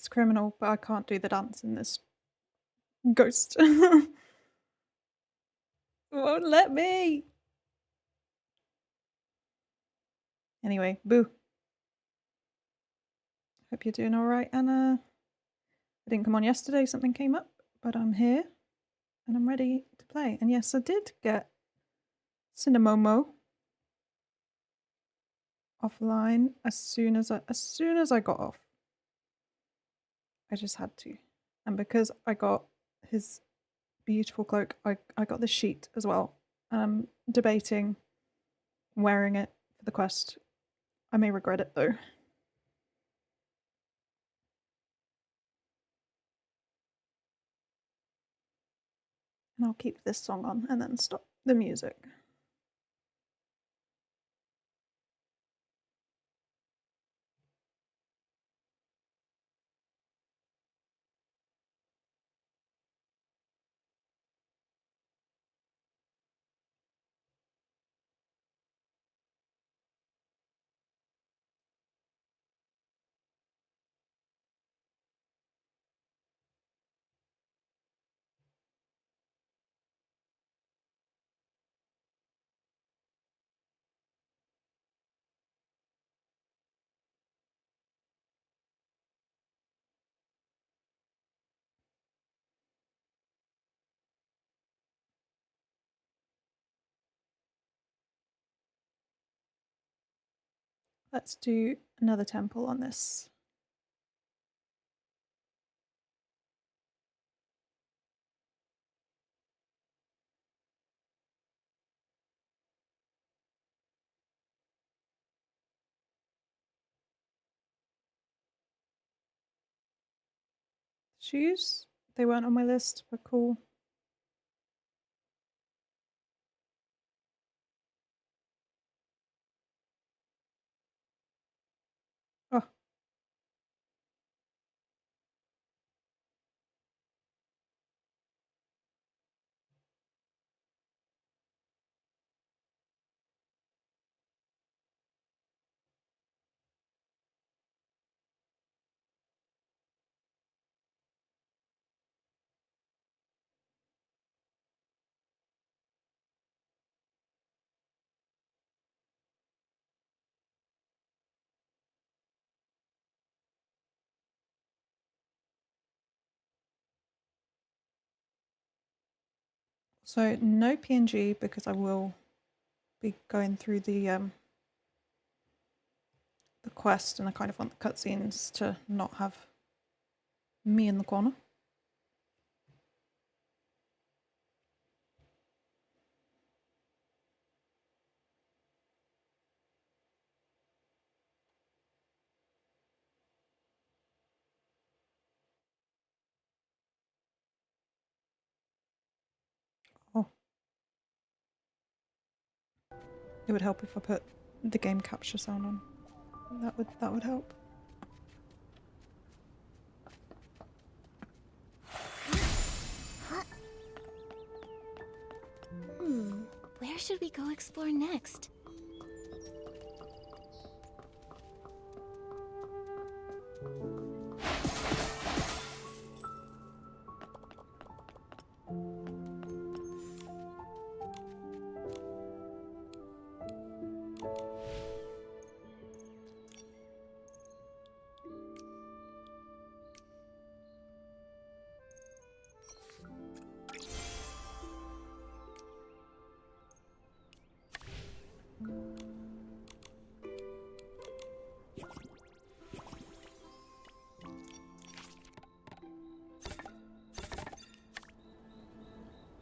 this criminal, but I can't do the dance in this ghost. Won't let me. Anyway, boo. Hope you're doing alright, Anna. I didn't come on yesterday, something came up, but I'm here and I'm ready to play. And yes, I did get Cinemomo offline as soon as I got off. I just had to. And because I got his beautiful cloak, I got the sheet as well. I'm debating wearing it for the quest. I may regret it though. And I'll keep this song on and then stop the music. Let's do another temple on this. Shoes? They weren't on my list, but cool. Oh. So no PNG because I will be going through the quest and I kind of want the cutscenes to not have me in the corner. Oh. It would help if I put the game capture sound on. That would help. Where should we go explore next?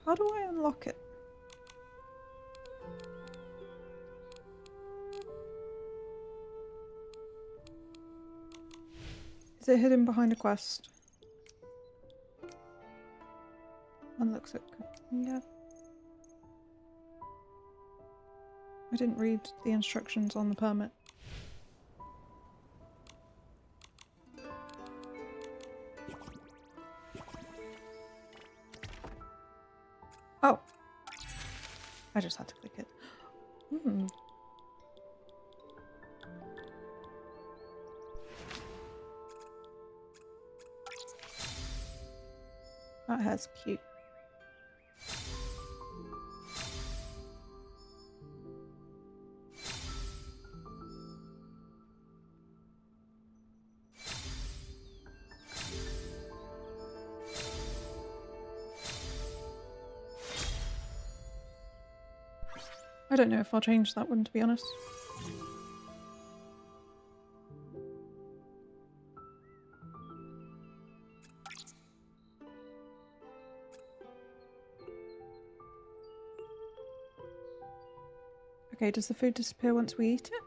How do I unlock it? Is it hidden behind a quest? One looks like... yeah. I didn't read the instructions on the permit. Oh! I just had to click it. That hair's cute. I don't know if I'll change that one, to be honest. Okay, does the food disappear once we eat it?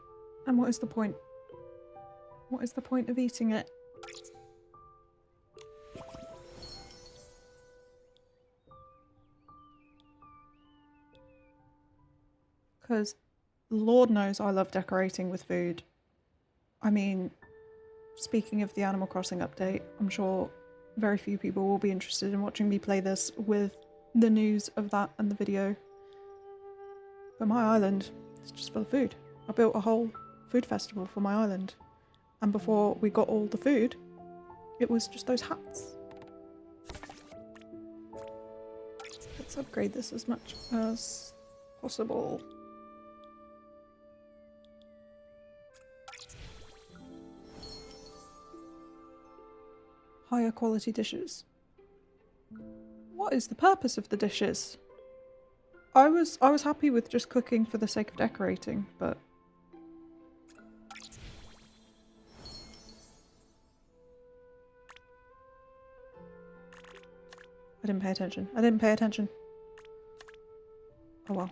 And what is the point? What is the point of eating it? Because Lord knows I love decorating with food. I mean, speaking of the Animal Crossing update, I'm sure very few people will be interested in watching me play this with the news of that and the video. But my island is just full of food. I built a whole food festival for my island. And before we got all the food, it was just those hats. Let's upgrade this as much as possible. Higher quality dishes. What is the purpose of the dishes? I was happy with just cooking for the sake of decorating, but I didn't pay attention. I didn't pay attention. Oh well.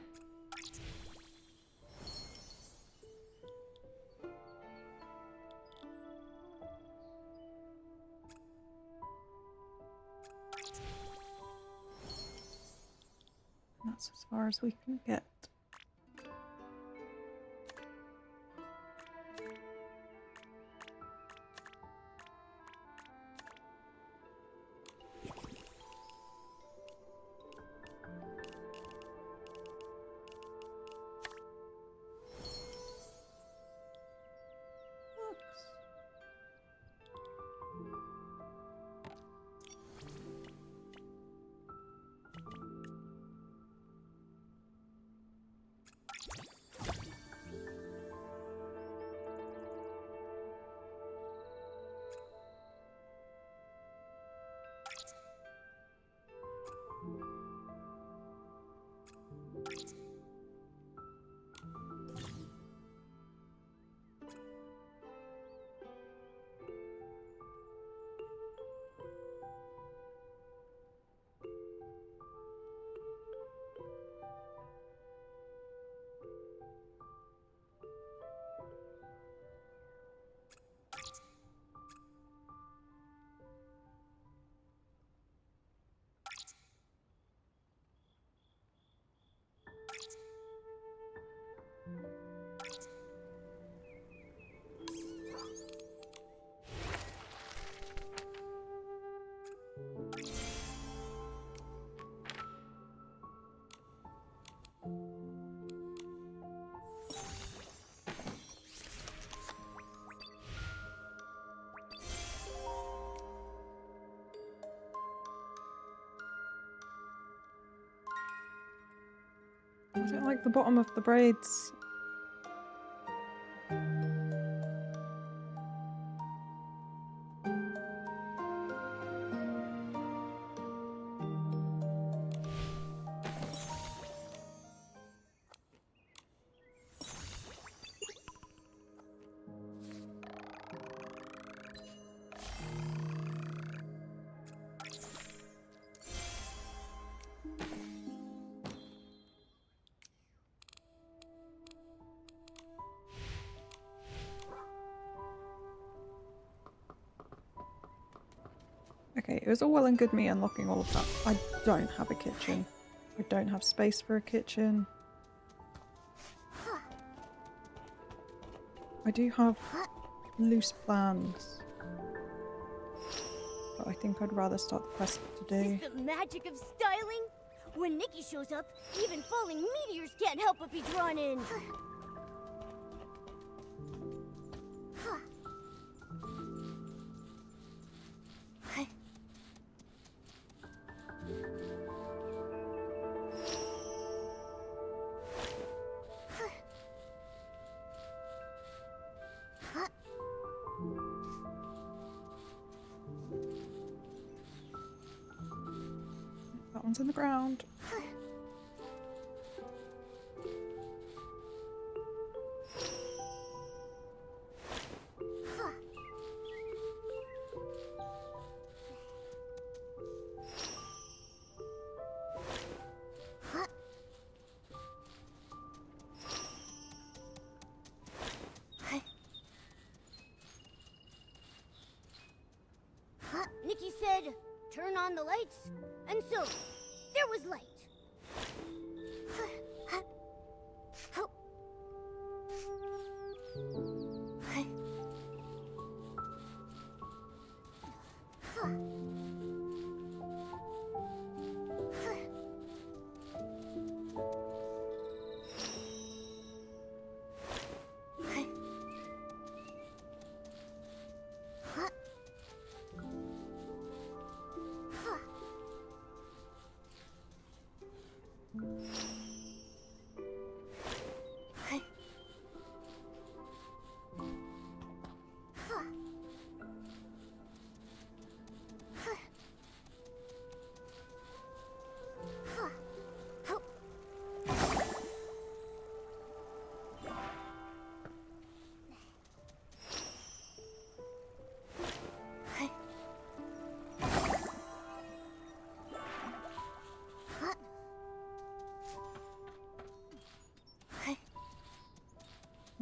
That's as far as we can get. I don't like the bottom of the braids. Okay, it was all well and good me unlocking all of that. I don't have a kitchen. I don't have space for a kitchen. I do have loose plans. But I think I'd rather start the quest today. Is this the magic of styling? When Nikki shows up, even falling meteors can't help but be drawn in. One's in the ground. Nikki said, turn on the lights, and so there was light.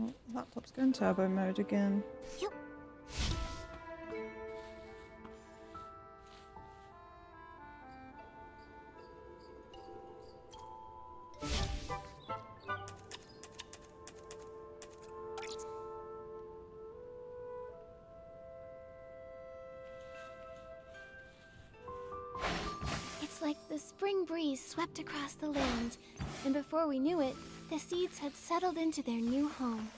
Oh, laptop's going turbo mode again. Yep. It's like the spring breeze swept across the land, and before we knew it, the seeds had settled into their new home.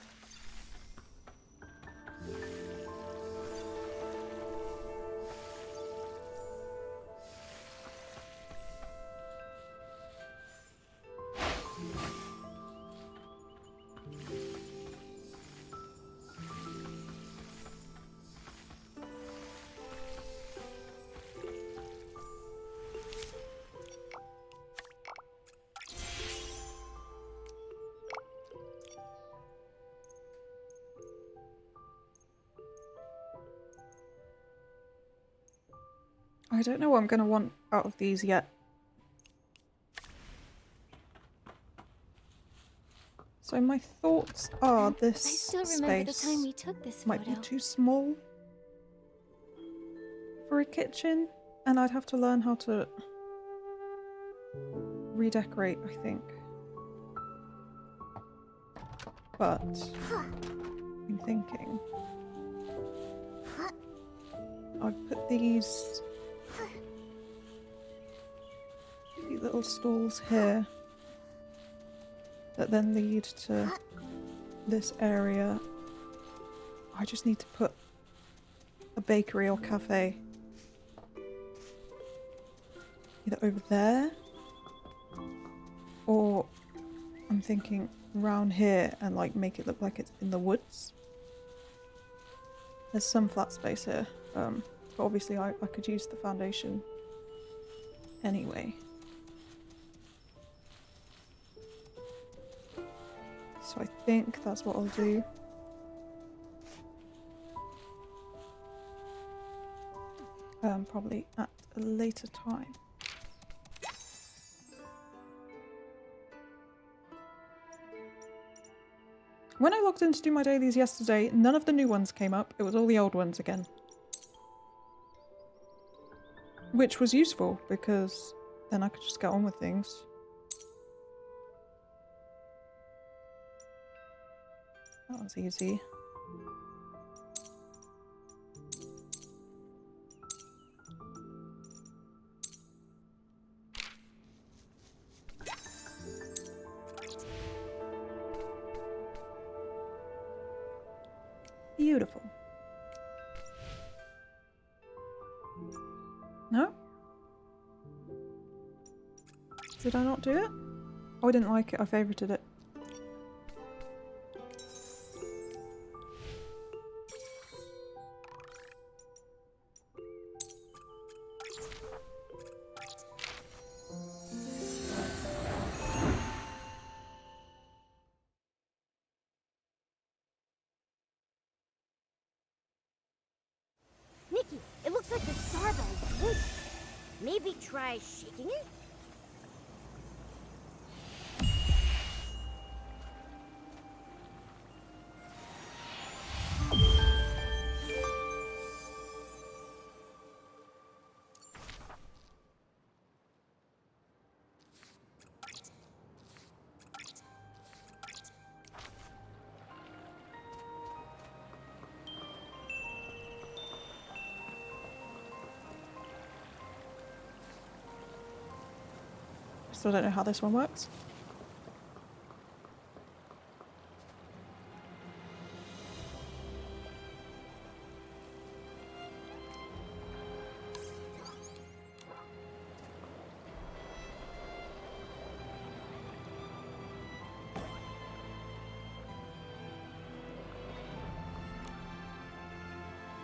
I don't know what I'm going to want out of these yet. So my thoughts are this I still remember the time space we took this might be photo. too small for a kitchen, and I'd have to learn how to redecorate, I think. But I'm thinking I've put these little stalls here that then lead to this area. I just need to put a bakery or cafe either over there, or I'm thinking around here and like make it look like it's in the woods. There's some flat space here, but obviously I could use the foundation anyway. So I think that's what I'll do. Probably at a later time. When I logged in to do my dailies yesterday, none of the new ones came up. It was all the old ones again. Which was useful, because then I could just get on with things. That was easy. Beautiful. No? Did I not do it? Oh, I didn't like it. I favorited it. Maybe try shaking it? Still don't know how this one works.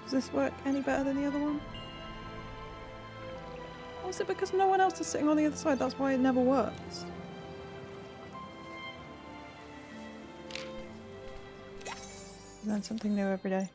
Does this work any better than the other one? Or is it because no one else is sitting on the other side? That's why it never works. Learn something new every day.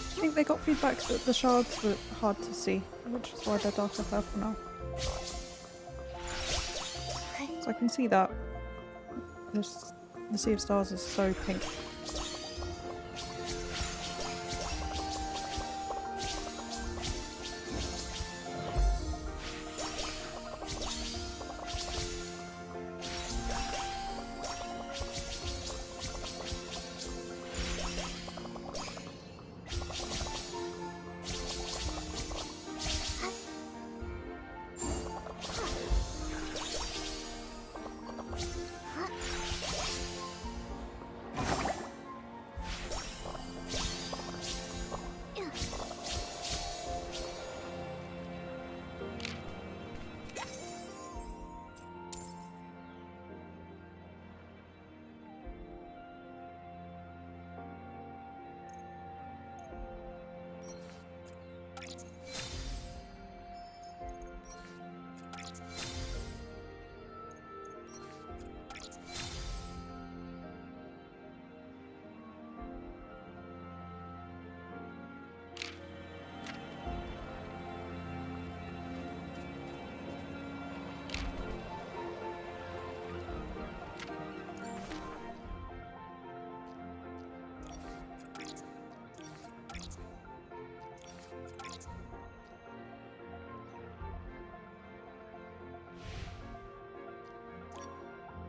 I think they got feedback that the shards were hard to see, which is why they're darker purple now. So I can see that the Sea of Stars is so pink.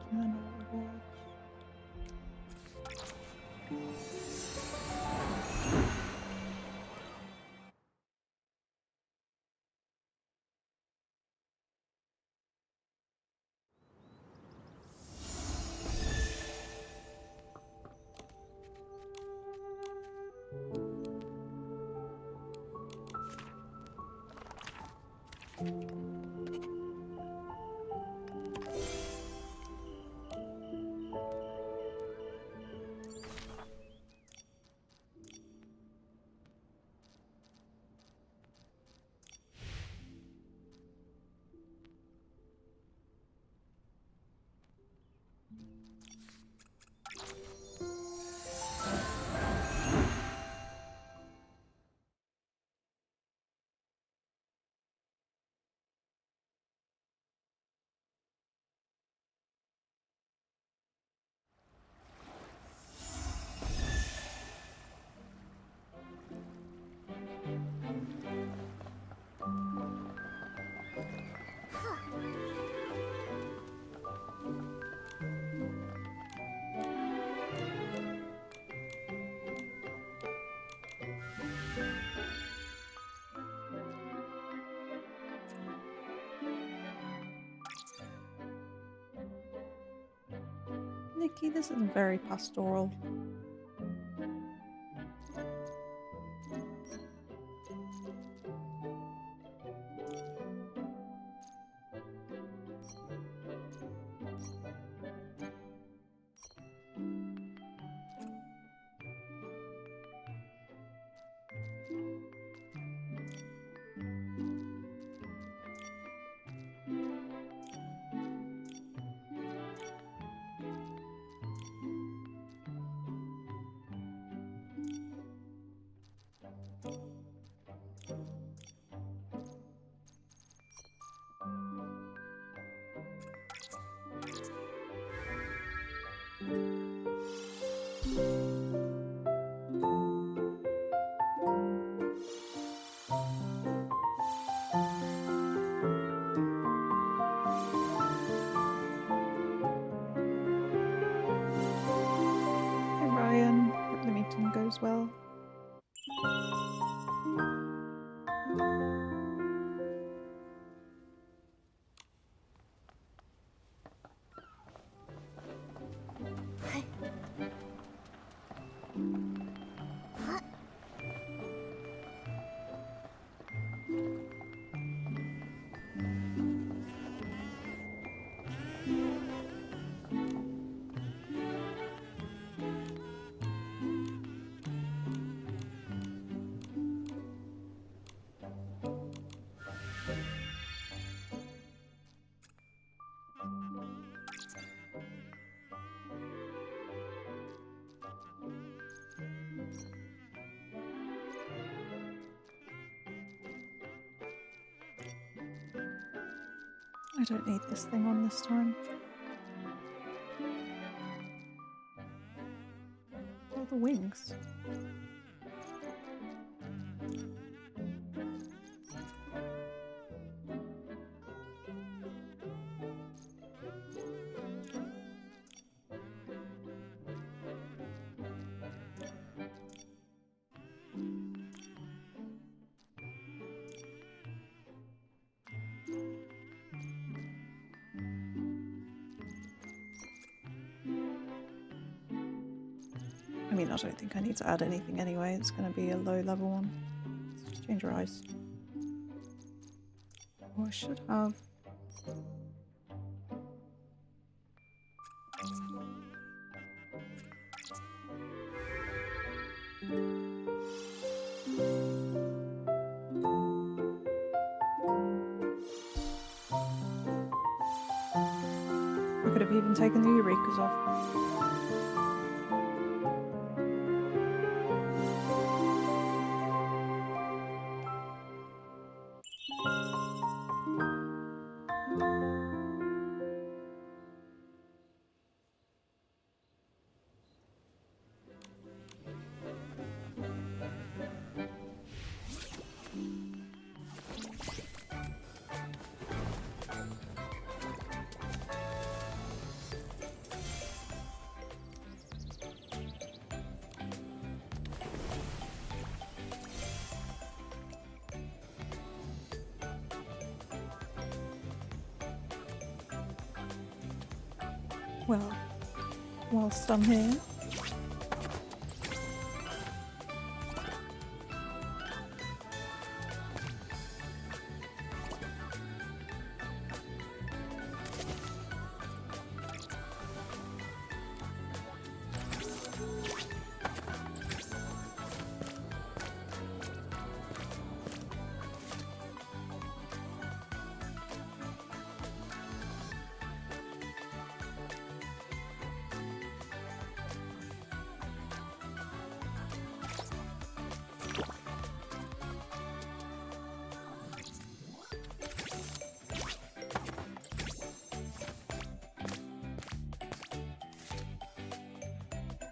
And all rewards. Nikki, this is very pastoral. Hey Ryan, hope the meeting goes well. I don't need this thing on this time. What are the wings? I mean, I don't think I need to add anything anyway. It's going to be a low level one. Let's just change your eyes. Oh, I should have. I could have even taken the Eurekas off. Well, whilst I'm here,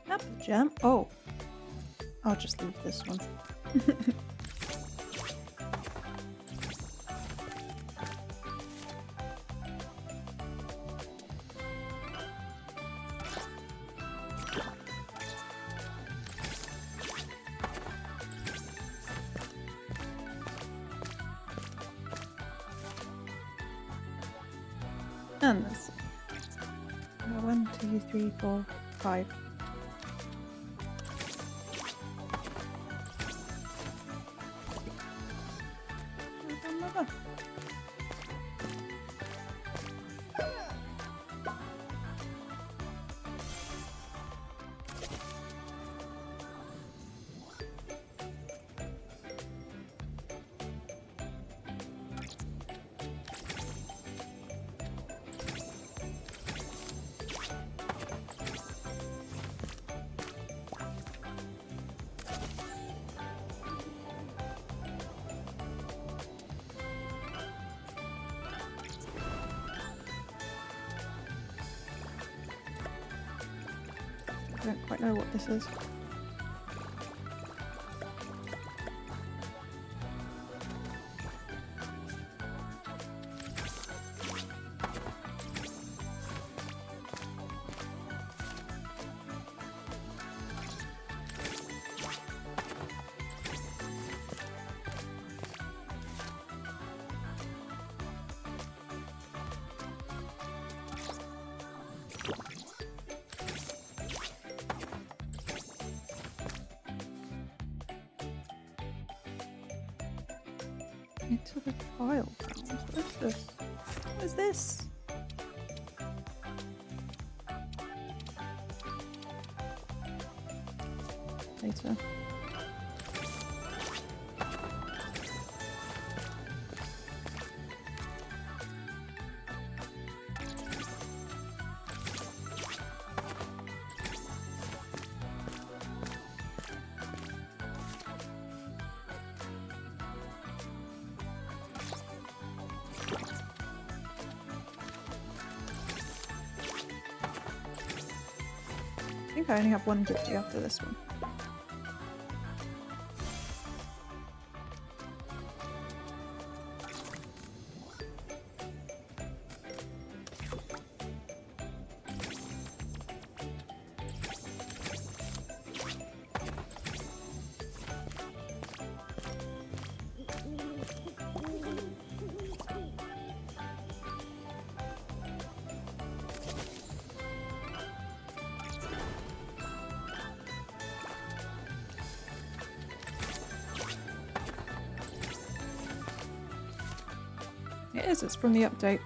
apple jam. Oh, I'll just leave this one. And this. 1, 2, 3, 4, 5. Another. I don't quite know what this is. Into the tile grounds. What is this? What is this? Later. I think I only have one duty after this one. It is, it's from the update.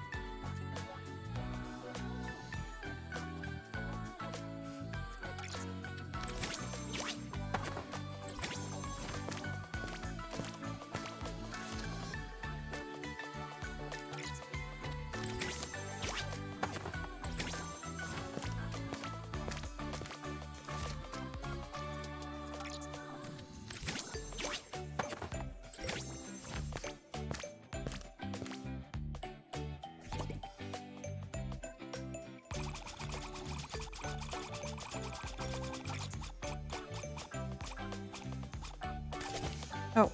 Oh.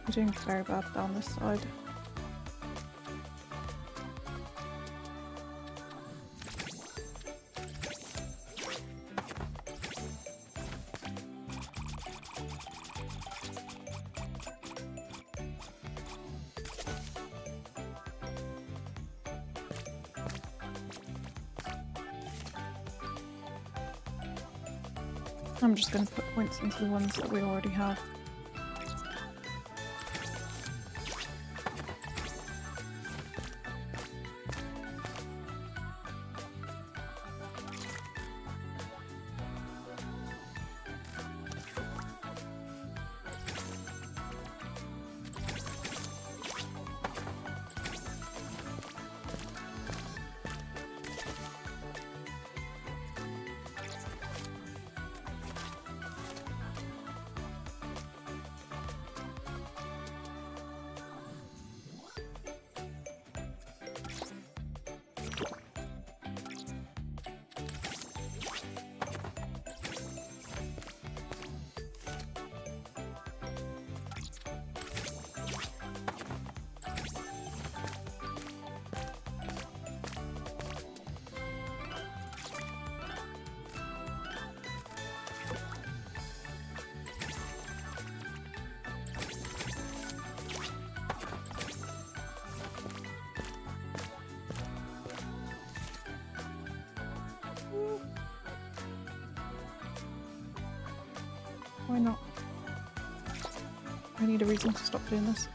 We're doing very bad down this side. I'm just going to put points into the ones that we already have. Why not? I need a reason to stop doing this.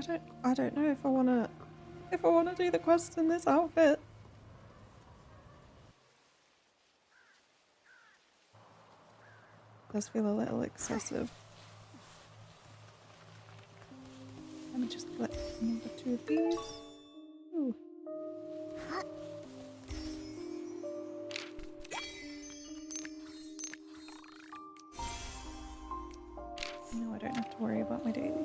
Okay, I don't know if I wanna do the quest in this outfit. Does feel a little excessive. Let me just collect number 2 of these. Ooh. No, I don't have to worry about my dailies.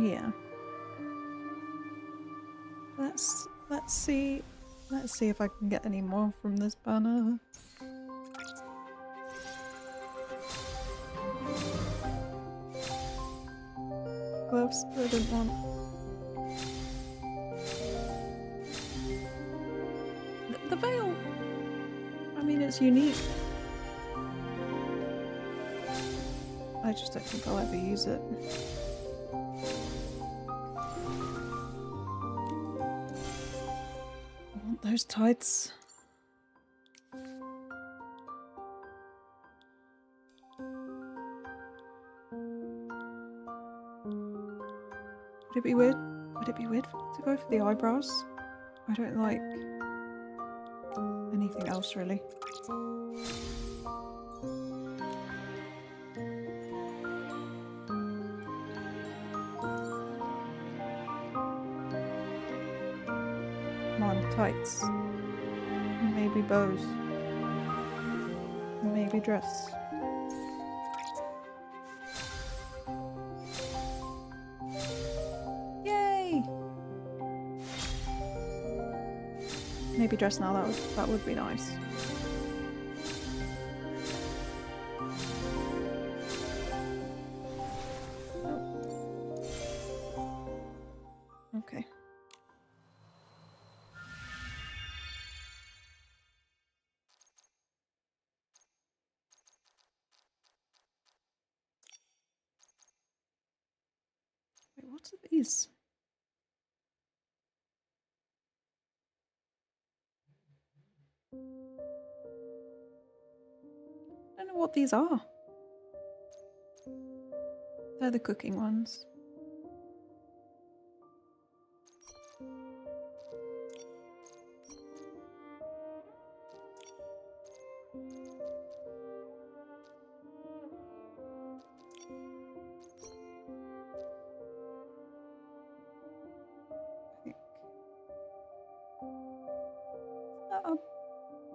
Yeah. Let's see if I can get any more from this banner. Gloves I didn't want. The veil! I mean, it's unique. I just don't think I'll ever use it. I want those tights. Would it be weird? Would it be weird to go for the eyebrows? I don't like anything else really. Come on, tights. Maybe bows. Maybe dress. Yay! Maybe dress now, that would be nice. Oh. Okay. What are these? I don't know what these are. They're the cooking ones.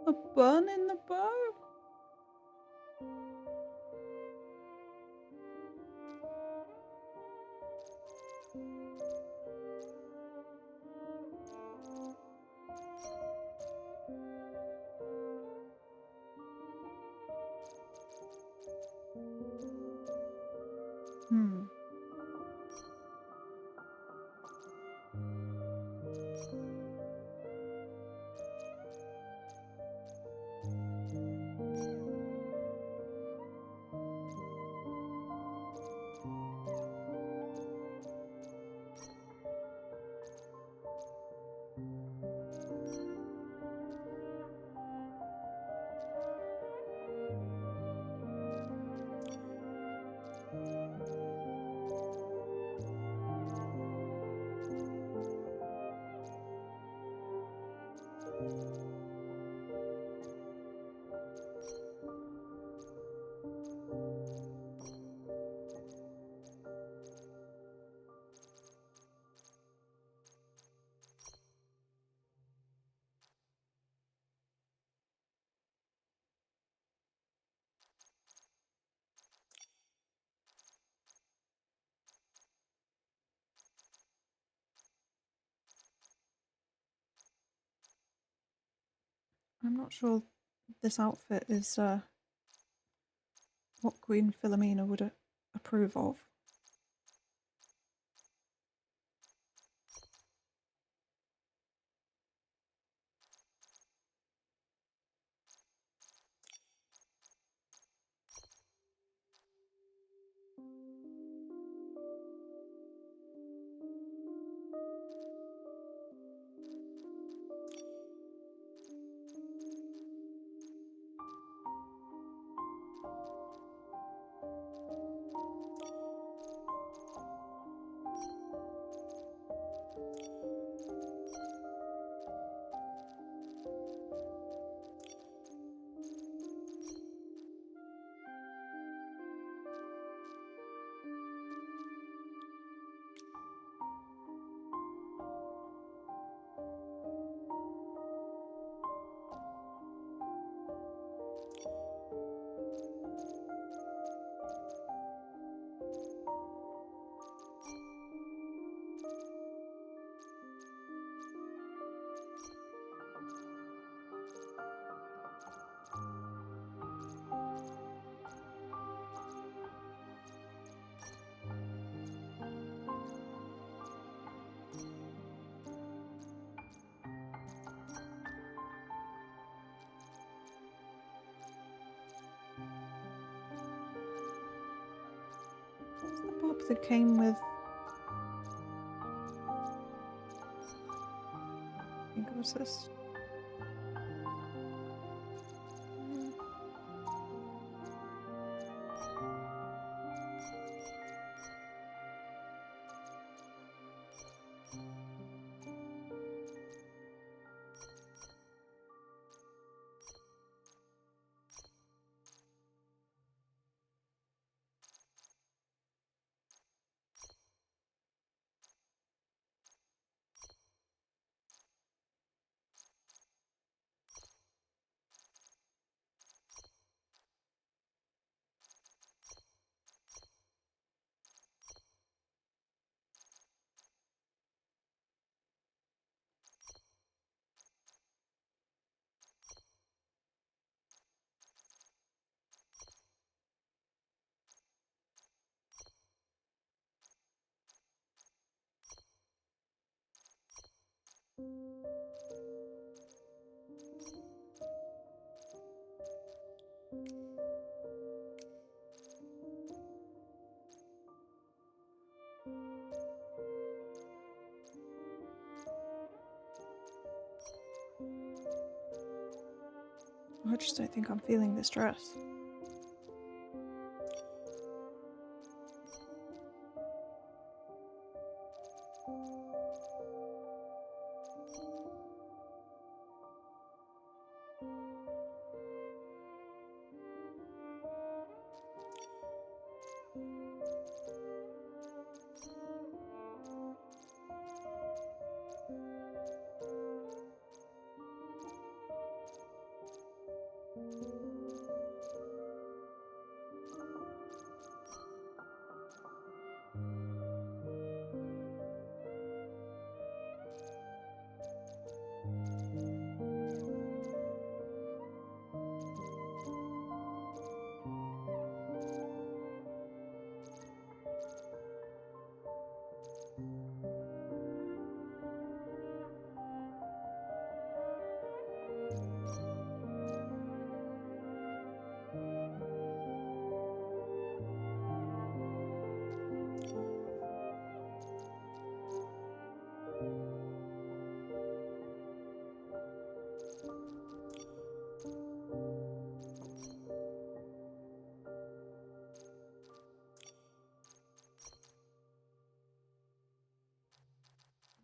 A bun in the bow? Hmm. I'm not sure this outfit is what Queen Philomena would approve of. What's the bob that came with? I think it was this. I just don't think I'm feeling this dress.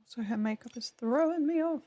So her makeup is throwing me off.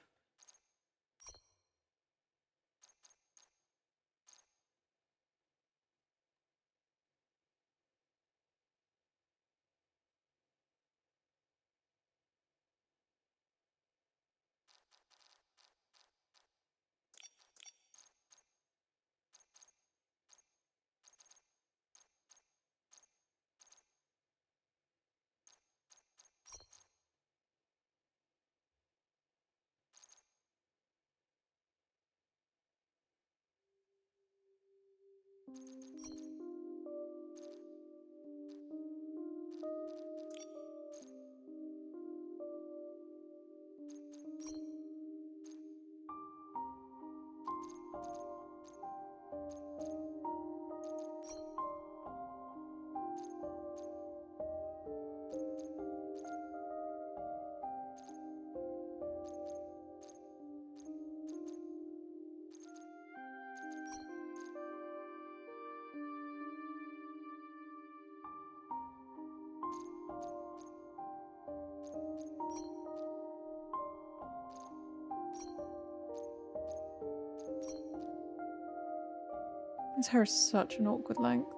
His hair is such an awkward length.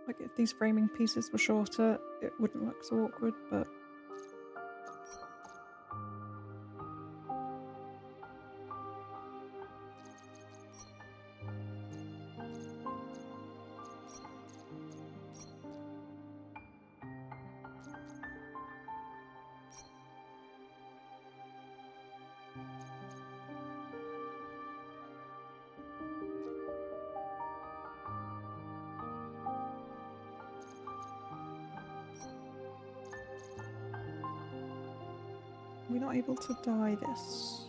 Like, if these framing pieces were shorter, it wouldn't look so awkward, but... We're not able to dye this.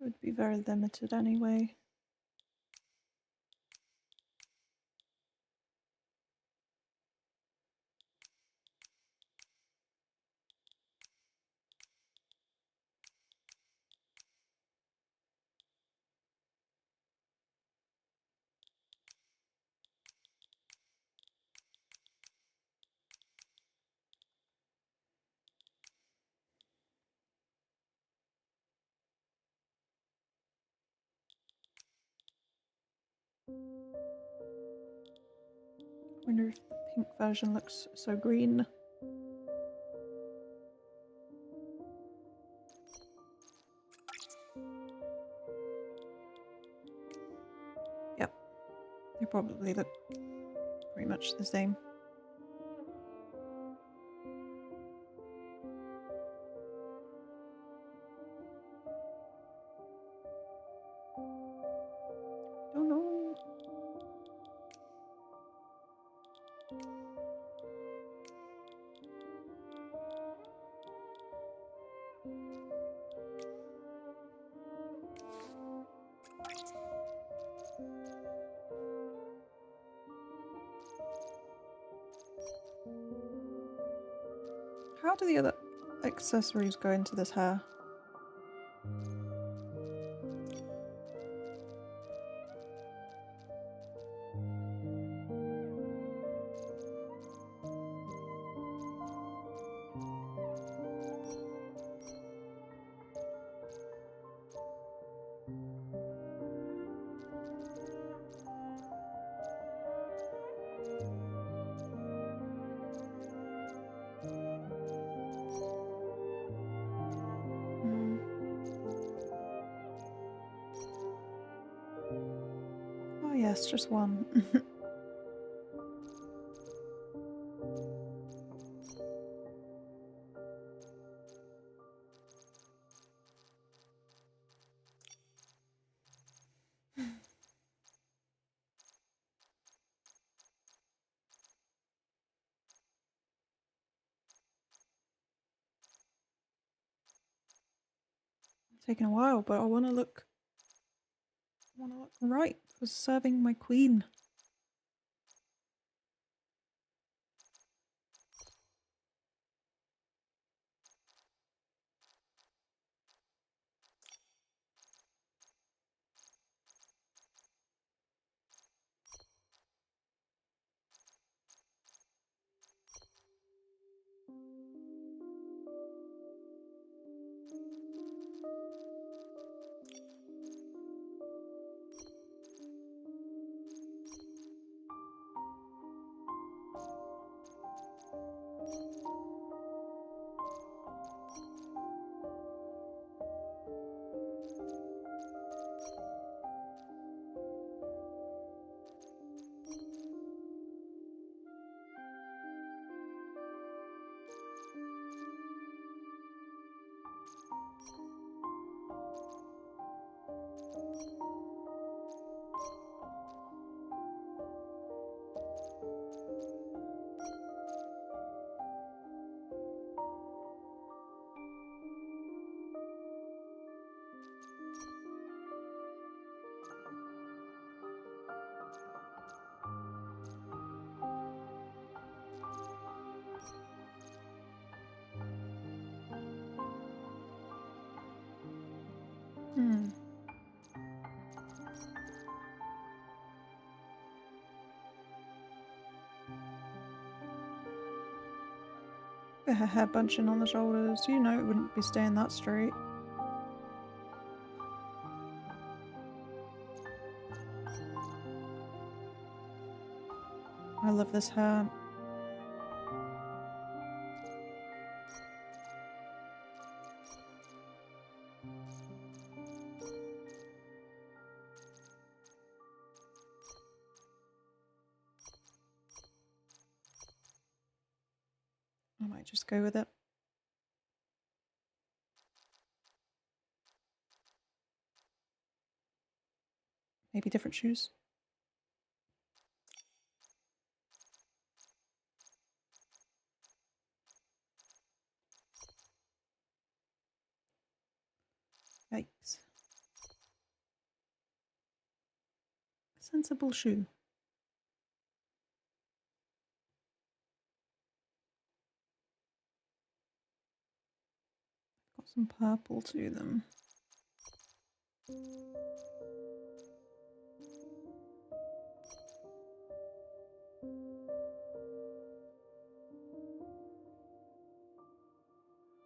It would be very limited anyway. I wonder if the pink version looks so green. Yep, they probably look pretty much the same. Don't know. How do the other accessories go into this hair? Oh yes, just one. Taking a while, but I want to look right for serving my queen. Her hair bunching on the shoulders, you know it wouldn't be staying that straight. I love this hair. I might just go with it. Maybe different shoes. Yikes. A sensible shoe. Got some purple to them.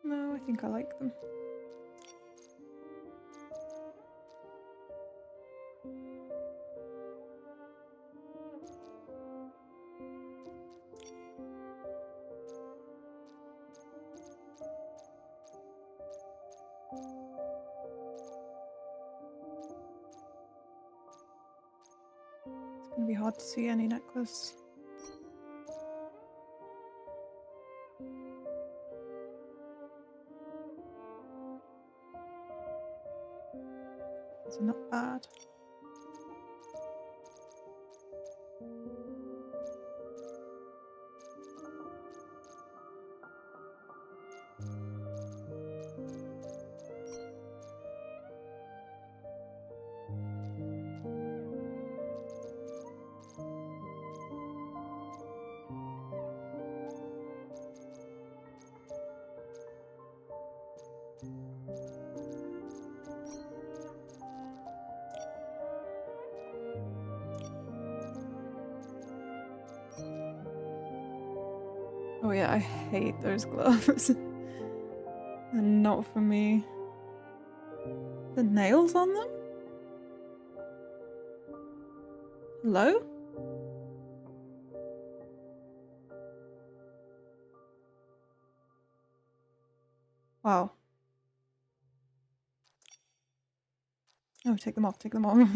No, I think I like them. It's gonna be hard to see any necklace. It's not bad. Oh yeah, I hate those gloves. They're not for me. The nails on them? Hello? Wow. No, take them off, take them off.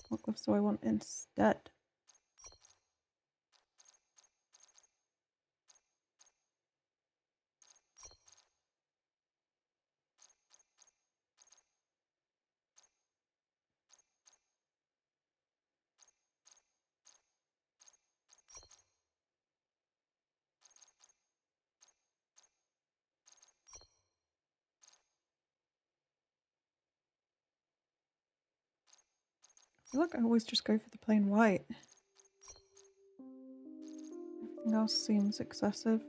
What gloves do I want instead? I feel like I always just go for the plain white. Everything else seems excessive.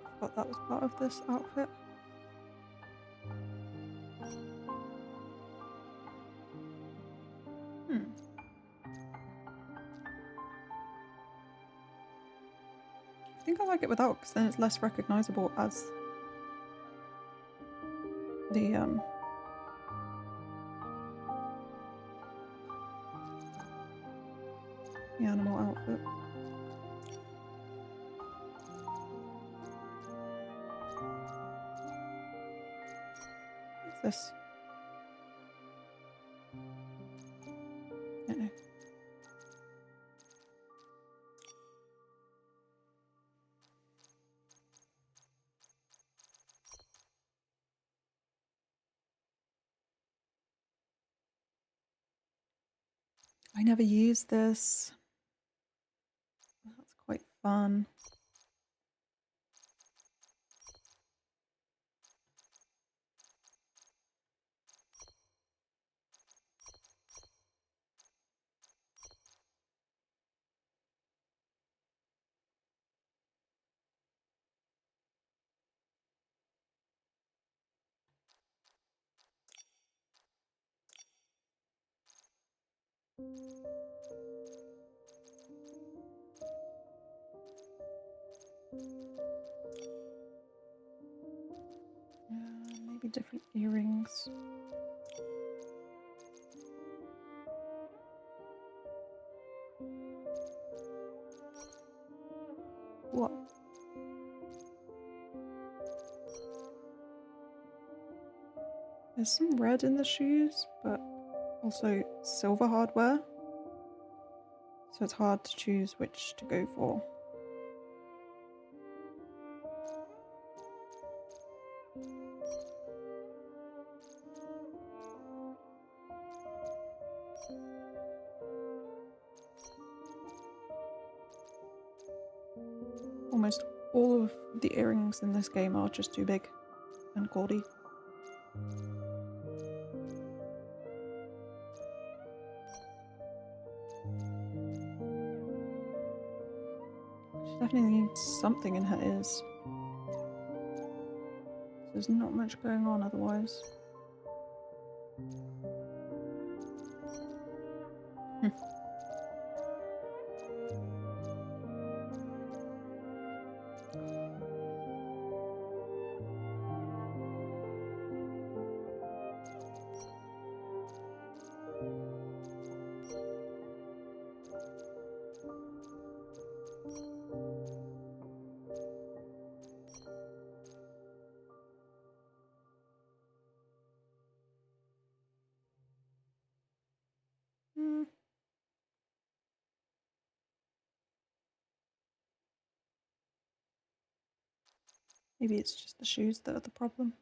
I forgot that was part of this outfit. I think I like it without, because then it's less recognizable as the animal outfit. What's this? Uh-oh. I never used this. That's quite fun. Maybe different earrings. What? There's some red in the shoes, but also silver hardware. So it's hard to choose which to go for. Almost all of the earrings in this game are just too big and gaudy. She definitely needs something in her ears. There's not much going on otherwise. Maybe it's just the shoes that are the problem.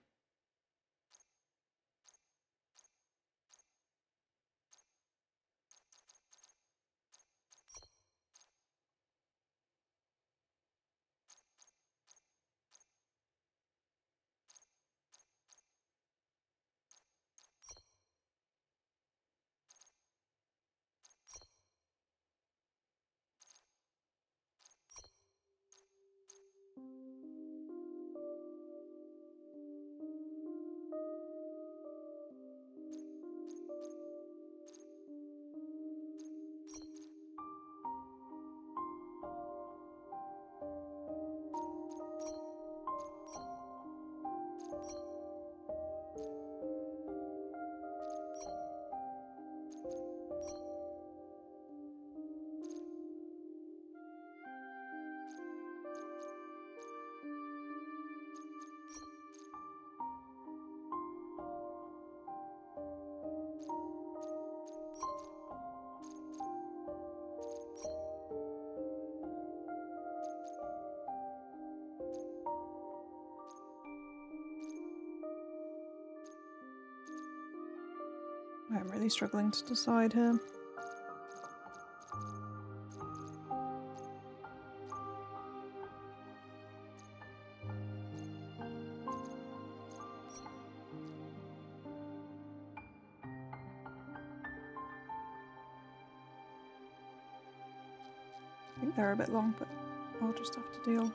I'm really struggling to decide here. I think they're a bit long, but I'll just have to deal.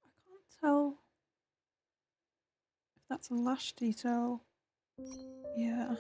I can't tell if that's a lash detail. Yeah.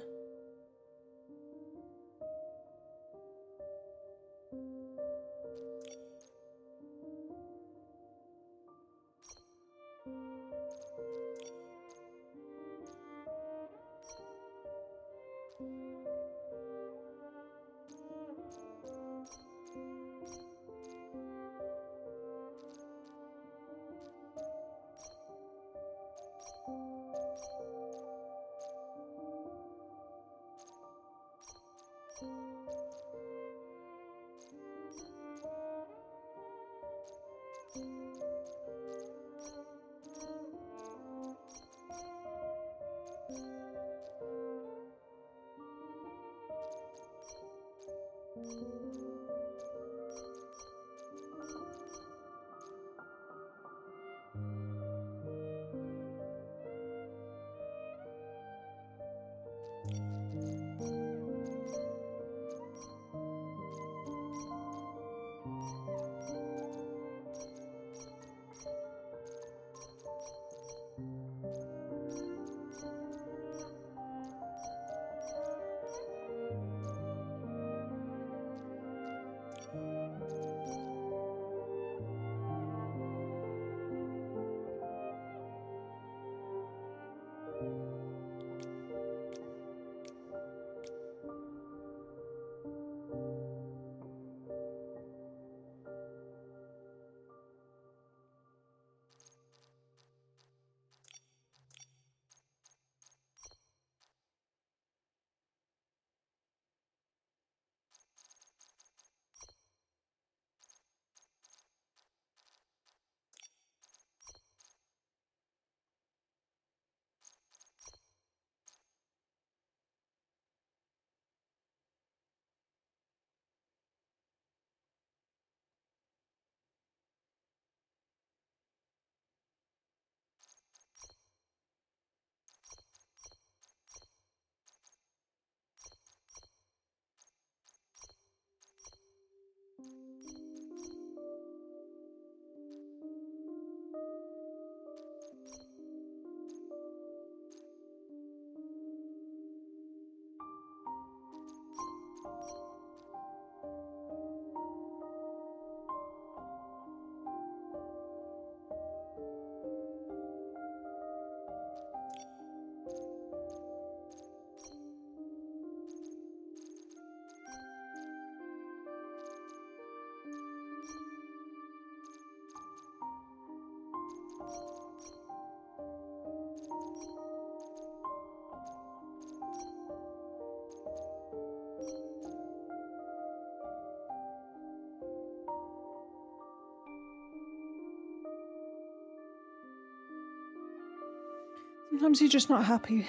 Sometimes you're just not happy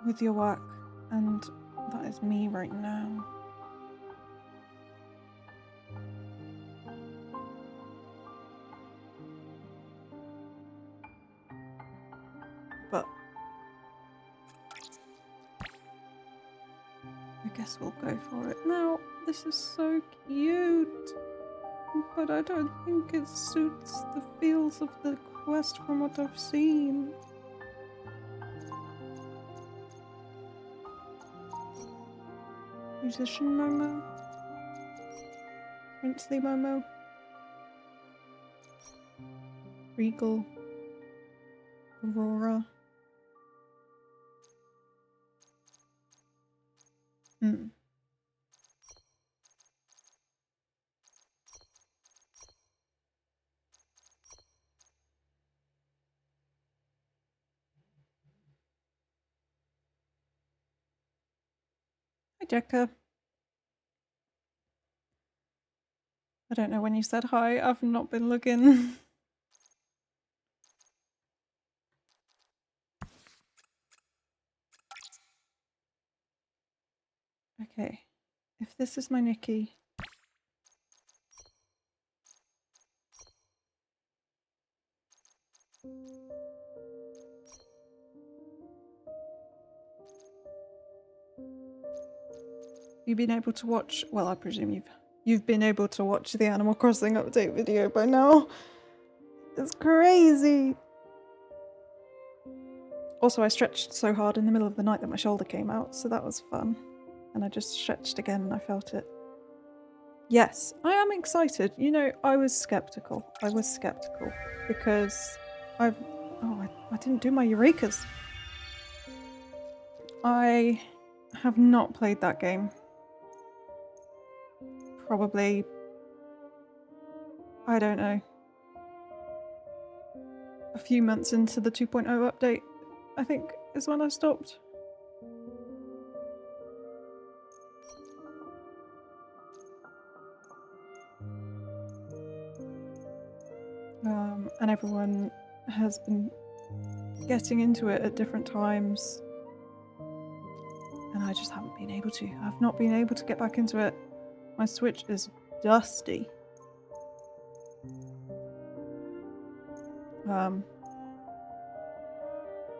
with your work, and that is me right now. But I guess we'll go for it. Now, this is so cute, but I don't think it suits the feels of the quest from what I've seen. Musician Momo? Princely Momo? Regal? Aurora? Hi, Jekka. I don't know when you said hi. I've not been looking. Okay. If this is my Nikki. You've been able to watch, well, I presume you've been able to watch the Animal Crossing update video by now. It's crazy. Also, I stretched so hard in the middle of the night that my shoulder came out, so that was fun. And I just stretched again and I felt it. Yes, I am excited. You know, I was skeptical. Because I didn't do my Eurekas. I have not played that game. Probably, I don't know, a few months into the 2.0 update, I think, is when I stopped. And everyone has been getting into it at different times. And I just haven't been able to. I've not been able to get back into it. My Switch is dusty. And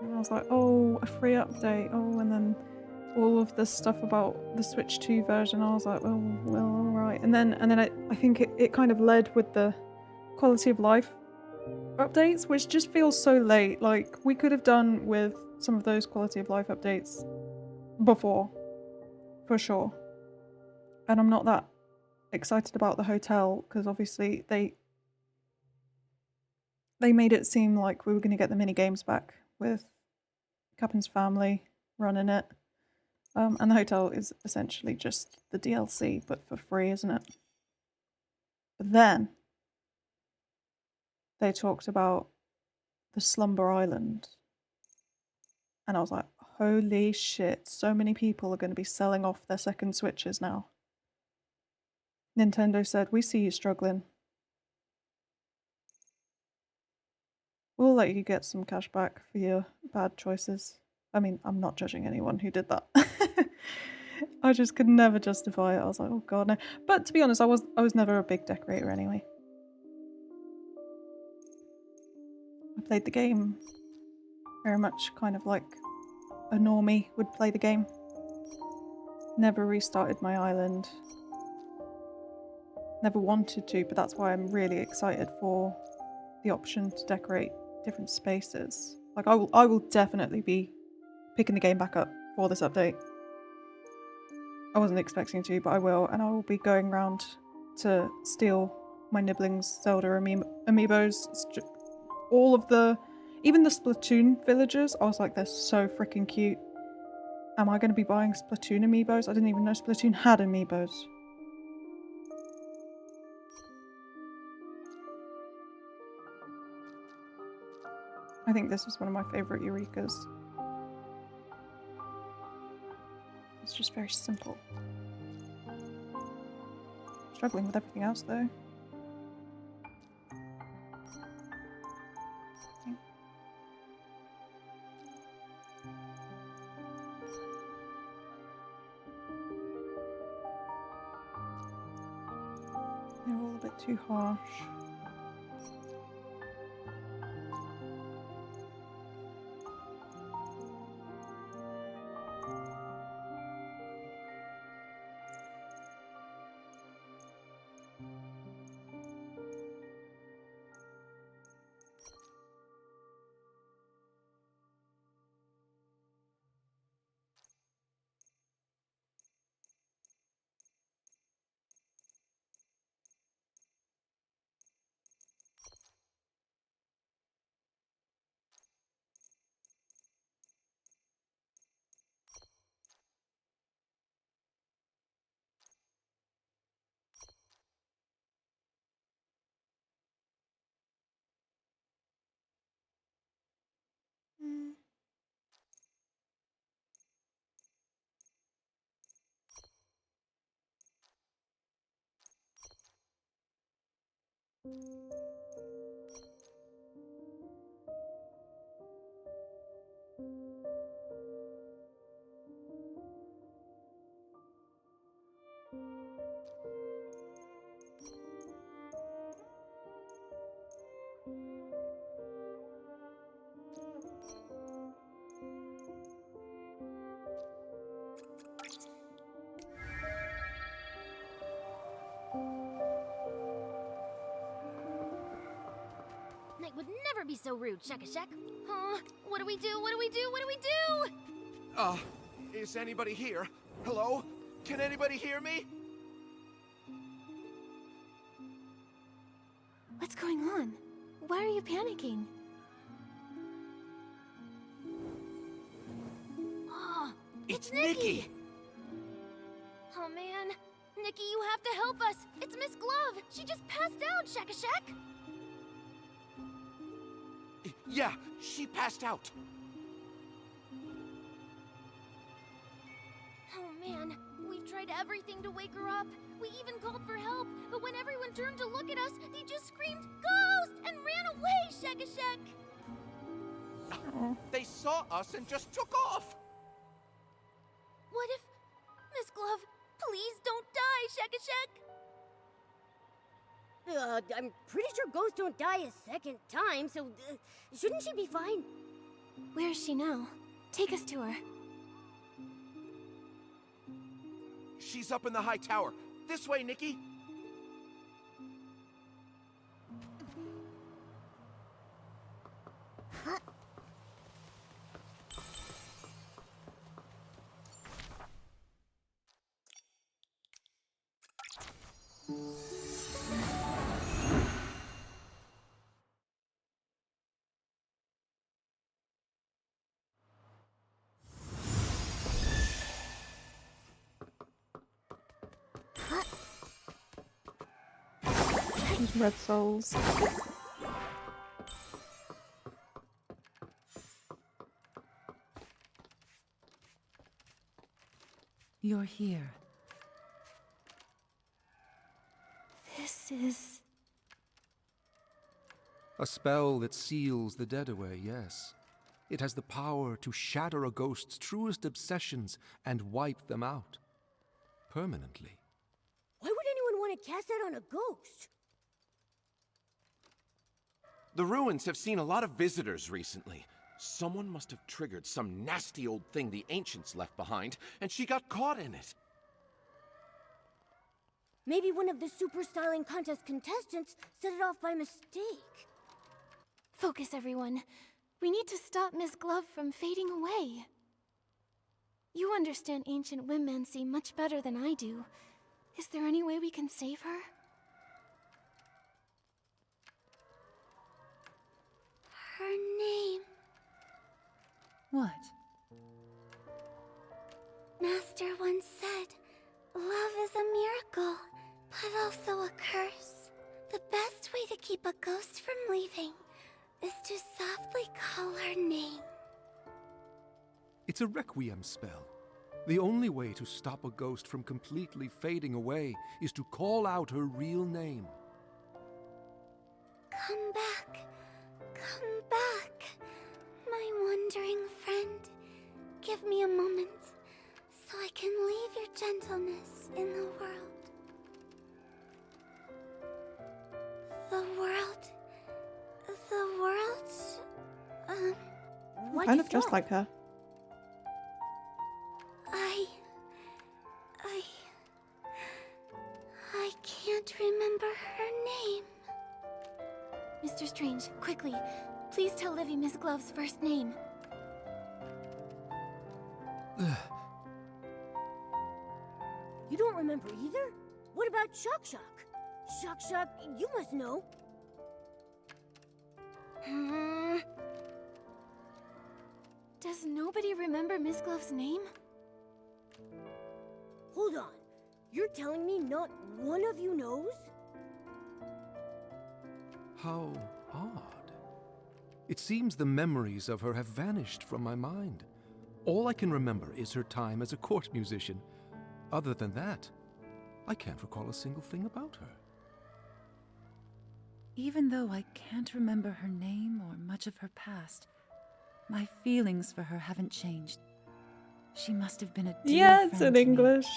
I was like, oh, a free update. Oh, and then all of this stuff about the Switch 2 version. I was like, well, alright. And then I think it kind of led with the quality of life updates, which just feels so late. Like, we could have done with some of those quality of life updates before, for sure. And I'm not that excited about the hotel, because obviously they made it seem like we were going to get the mini games back with Captain's family running it. And the hotel is essentially just the DLC, but for free, isn't it? But then they talked about the Slumber Island. And I was like, holy shit, so many people are going to be selling off their second Switches now. Nintendo said, we see you struggling. We'll let you get some cash back for your bad choices. I mean, I'm not judging anyone who did that. I just could never justify it. I was like, oh god, no. But to be honest, I was never a big decorator anyway. I played the game very much kind of like a normie would play the game. Never restarted my island. Never wanted to, but that's why I'm really excited for the option to decorate different spaces. Like, I will definitely be picking the game back up for this update. I wasn't expecting to, but I will, and I will be going around to steal my Nibblings Zelda amiibos. All of the, even the Splatoon villagers, I was like, they're so freaking cute. Am I going to be buying Splatoon amiibos? I didn't even know Splatoon had amiibos. I think this was one of my favourite Eurekas. It's just very simple. Struggling with everything else though. bit too harsh. Mm. Knight would never be so rude, Shek-a-Shek. Huh? What do we do? What do we do? What do we do? Is anybody here? Hello? Can anybody hear me? What's going on? Why are you panicking? Oh, It's Nikki! Oh man, Nikki, you have to help us. It's Miss Glove. She just passed out, Shek-a-Shek. Yeah, she passed out. Oh man, we've tried everything to wake her up. We even called for help, but when everyone turned to look at us, they just screamed, "Ghost!" and ran away, Shek-a-Shek. They saw us and just took off. What if... Miss Glove, please don't die, Shek-a-Shek. I'm pretty sure ghosts don't die a second time, so shouldn't she be fine? Where is she now? Take us to her. She's up in the high tower. This way, Nikki. These red souls. You're here. This is... A spell that seals the dead away, yes. It has the power to shatter a ghost's truest obsessions and wipe them out. Permanently. Why would anyone want to cast that on a ghost? The ruins have seen a lot of visitors recently. Someone must have triggered some nasty old thing the ancients left behind, and she got caught in it. Maybe one of the super styling contest contestants set it off by mistake. Focus, everyone. We need to stop Miss Glove from fading away. You understand ancient womancy much better than I do. Is there any way we can save her? Her name. What? Master once said, love is a miracle, but also a curse. The best way to keep a ghost from leaving is to softly call her name. It's a requiem spell. The only way to stop a ghost from completely fading away is to call out her real name. Come back. Come back. My wandering friend. Give me a moment so I can leave your gentleness in the world. What Kind is of just that? like her. I can't remember her name. Mr. Strange, quickly, please tell Livy Miss Glove's first name. You don't remember either? What about Shock Shock? Shock Shock, you must know. Does nobody remember Miss Glove's name? Hold on. You're telling me not one of you knows? How odd. It seems the memories of her have vanished from my mind. All I can remember is her time as a court musician. Other than that, I can't recall a single thing about her. Even though I can't remember her name or much of her past, my feelings for her haven't changed. She must have been a dear Yeah, it's friend in to me. English.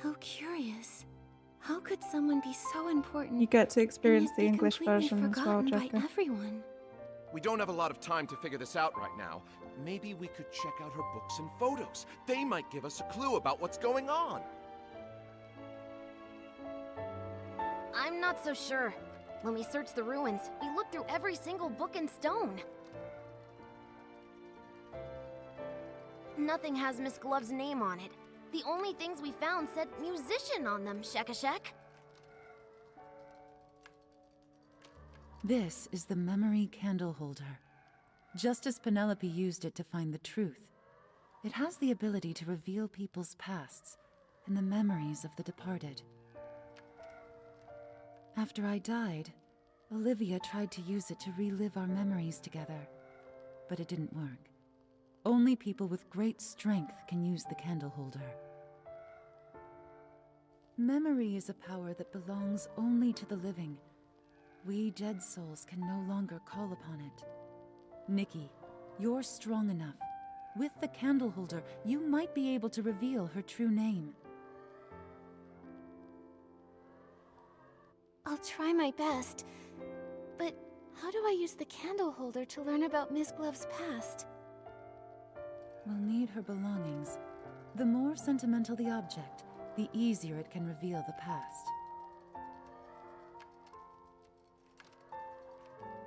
How curious. How could someone be so important You get to and experience yet the be English completely version as well, forgotten by Jessica. everyone? We don't have a lot of time to figure this out right now. Maybe we could check out her books and photos. They might give us a clue about what's going on. I'm not so sure. When we searched the ruins, we looked through every single book and stone. Nothing has Miss Glove's name on it. The only things we found said musician on them, Shekashek. This is the memory candle holder. Just as Penelope used it to find the truth, it has the ability to reveal people's pasts and the memories of the departed. After I died, Olivia tried to use it to relive our memories together, but it didn't work. Only people with great strength can use the candle holder. Memory is a power that belongs only to the living. We dead souls can no longer call upon it. Nikki, you're strong enough. With the candle holder, you might be able to reveal her true name. I'll try my best. But how do I use the candle holder to learn about Miss Glove's past? We'll need her belongings. The more sentimental the object, the easier it can reveal the past.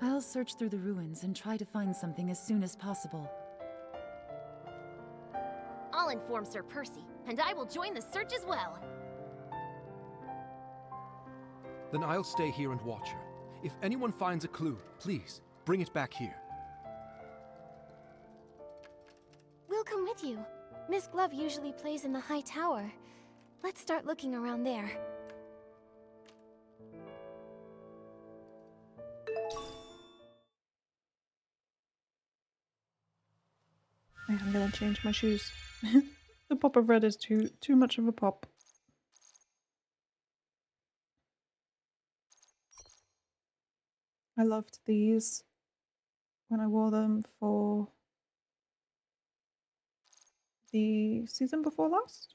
I'll search through the ruins and try to find something as soon as possible. I'll inform Sir Percy, and I will join the search as well. Then I'll stay here and watch her. If anyone finds a clue, please, bring it back here. We'll come with you. Miss Glove usually plays in the high tower. Let's start looking around there. I'm gonna change my shoes. The pop of red is too much of a pop. I loved these when I wore them for the season before last.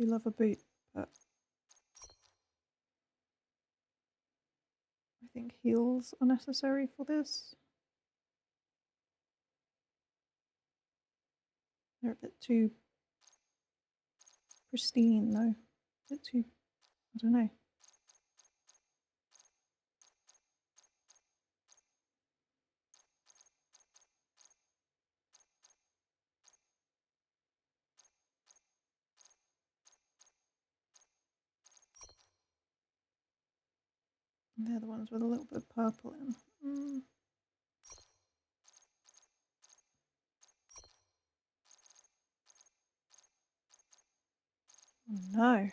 I do love a boot, but I think heels are necessary for this. They're a bit too pristine though. A bit too, I don't know. They're the ones with a little bit of purple in. Oh no.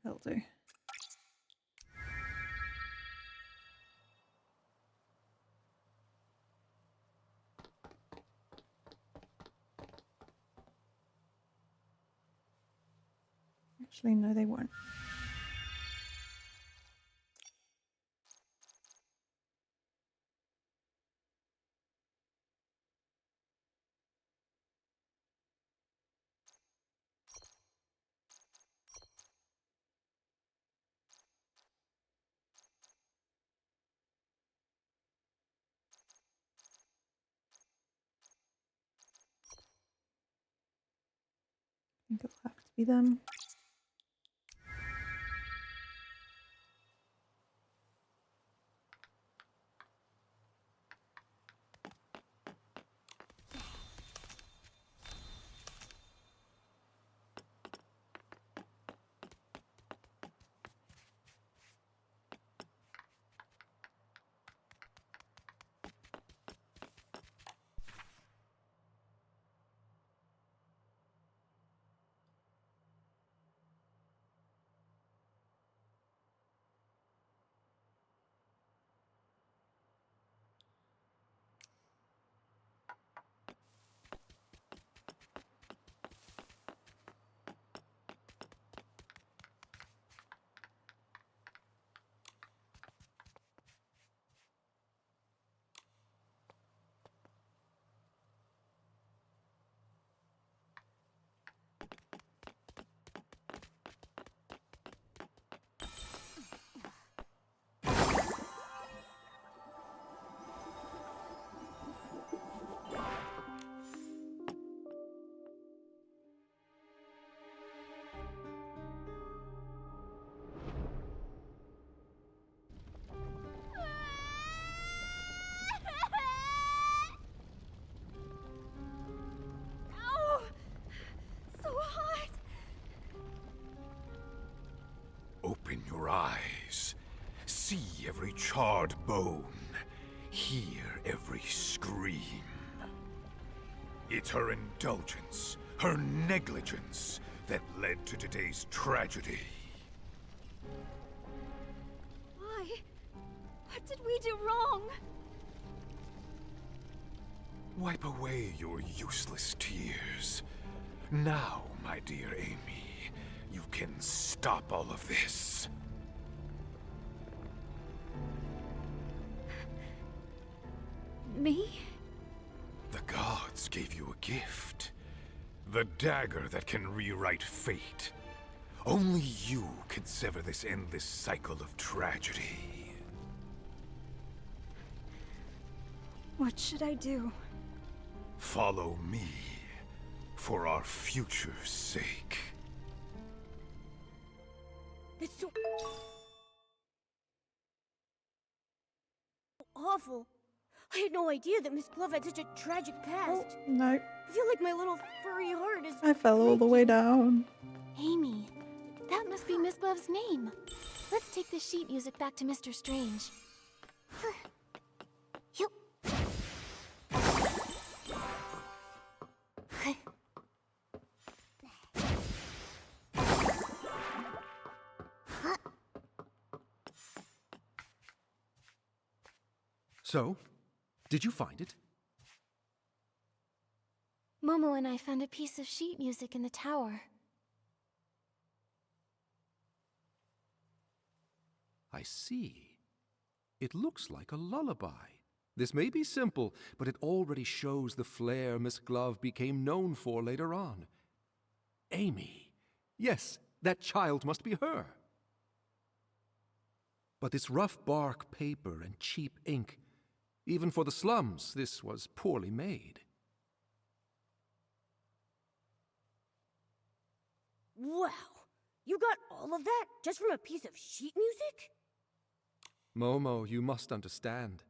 That'll do. Actually, no, they won't. I think it'll have to be them. Ow! So hot! Open your eyes. See every charred bone. Hear every scream. It's her indulgence, her negligence, that led to today's tragedy. Why? What did we do wrong? Wipe away your useless tears. Now, my dear Amy, you can stop all of this. Me? The gods gave you a gift. The dagger that can rewrite fate. Only you can sever this endless cycle of tragedy. What should I do? Follow me, for our future's sake. That's so awful. I had no idea that Miss Glove had such a tragic Oh, past. no. I feel like my little furry heart is... I fell all the way down. Amy. That must be Miss Glove's name. Let's take the sheet music back to Mr. Strange. You. So, did you find it? Momo and I found a piece of sheet music in the tower. I see. It looks like a lullaby. This may be simple, but it already shows the flair Miss Glove became known for later on. Amy. Yes, that child must be her. But this rough bark paper and cheap ink, even for the slums, this was poorly made. Wow. You got all of that just from a piece of sheet music? Momo, you must understand.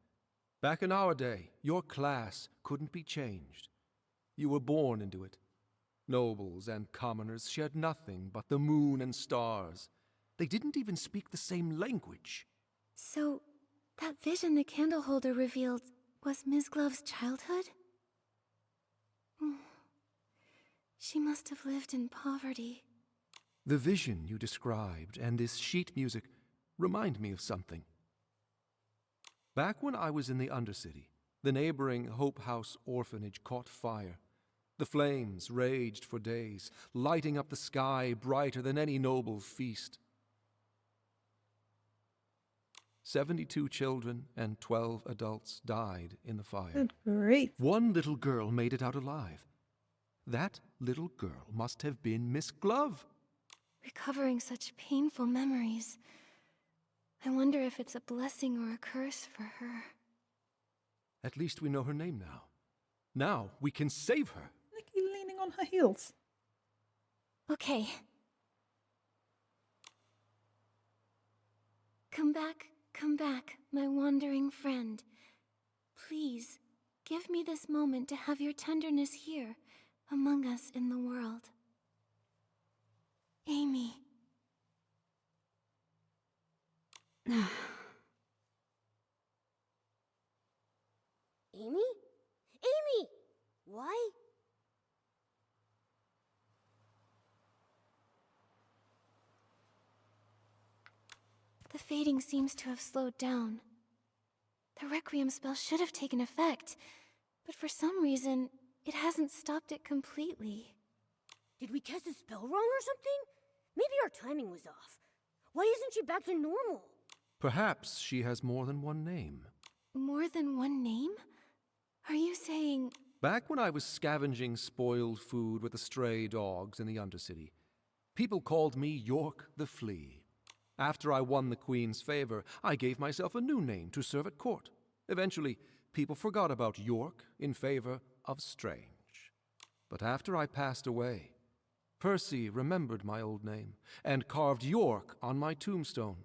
Back in our day, your class couldn't be changed. You were born into it. Nobles and commoners shared nothing but the moon and stars. They didn't even speak the same language. So, that vision the candle holder revealed was Ms. Glove's childhood? She must have lived in poverty. The vision you described and this sheet music remind me of something. Back when I was in the Undercity, the neighboring Hope House orphanage caught fire. The flames raged for days, lighting up the sky brighter than any noble feast. 72 children and 12 adults died in the fire. Good grief. One little girl made it out alive. That little girl must have been Miss Glove. Recovering such painful memories. I wonder if it's a blessing or a curse for her. At least we know her name now. Now we can save her. Nikki leaning on her heels. Okay. Come back, my wandering friend. Please, give me this moment to have your tenderness here, among us in the world. Amy. Amy? Amy! Why? The fading seems to have slowed down. The Requiem spell should have taken effect, but for some reason, it hasn't stopped it completely. Did we cast a spell wrong or something? Maybe our timing was off. Why isn't she back to normal? Perhaps she has more than one name. More than one name? Are you saying... Back when I was scavenging spoiled food with the stray dogs in the Undercity, people called me York the Flea. After I won the Queen's favor, I gave myself a new name to serve at court. Eventually, people forgot about York in favor of Strange. But after I passed away, Percy remembered my old name and carved York on my tombstone.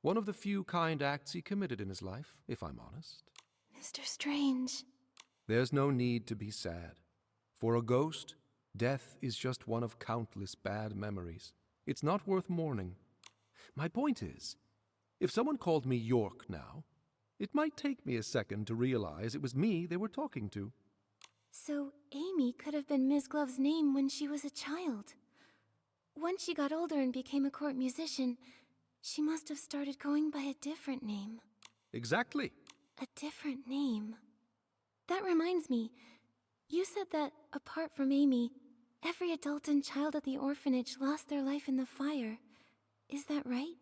One of the few kind acts he committed in his life, if I'm honest. Mr. Strange. There's no need to be sad. For a ghost, death is just one of countless bad memories. It's not worth mourning. My point is, if someone called me York now, it might take me a second to realize it was me they were talking to. So Amy could have been Ms. Glove's name when she was a child. Once she got older and became a court musician, she must have started going by a different name. Exactly. A different name. That reminds me, you said that, apart from Amy, every adult and child at the orphanage lost their life in the fire. Is that right?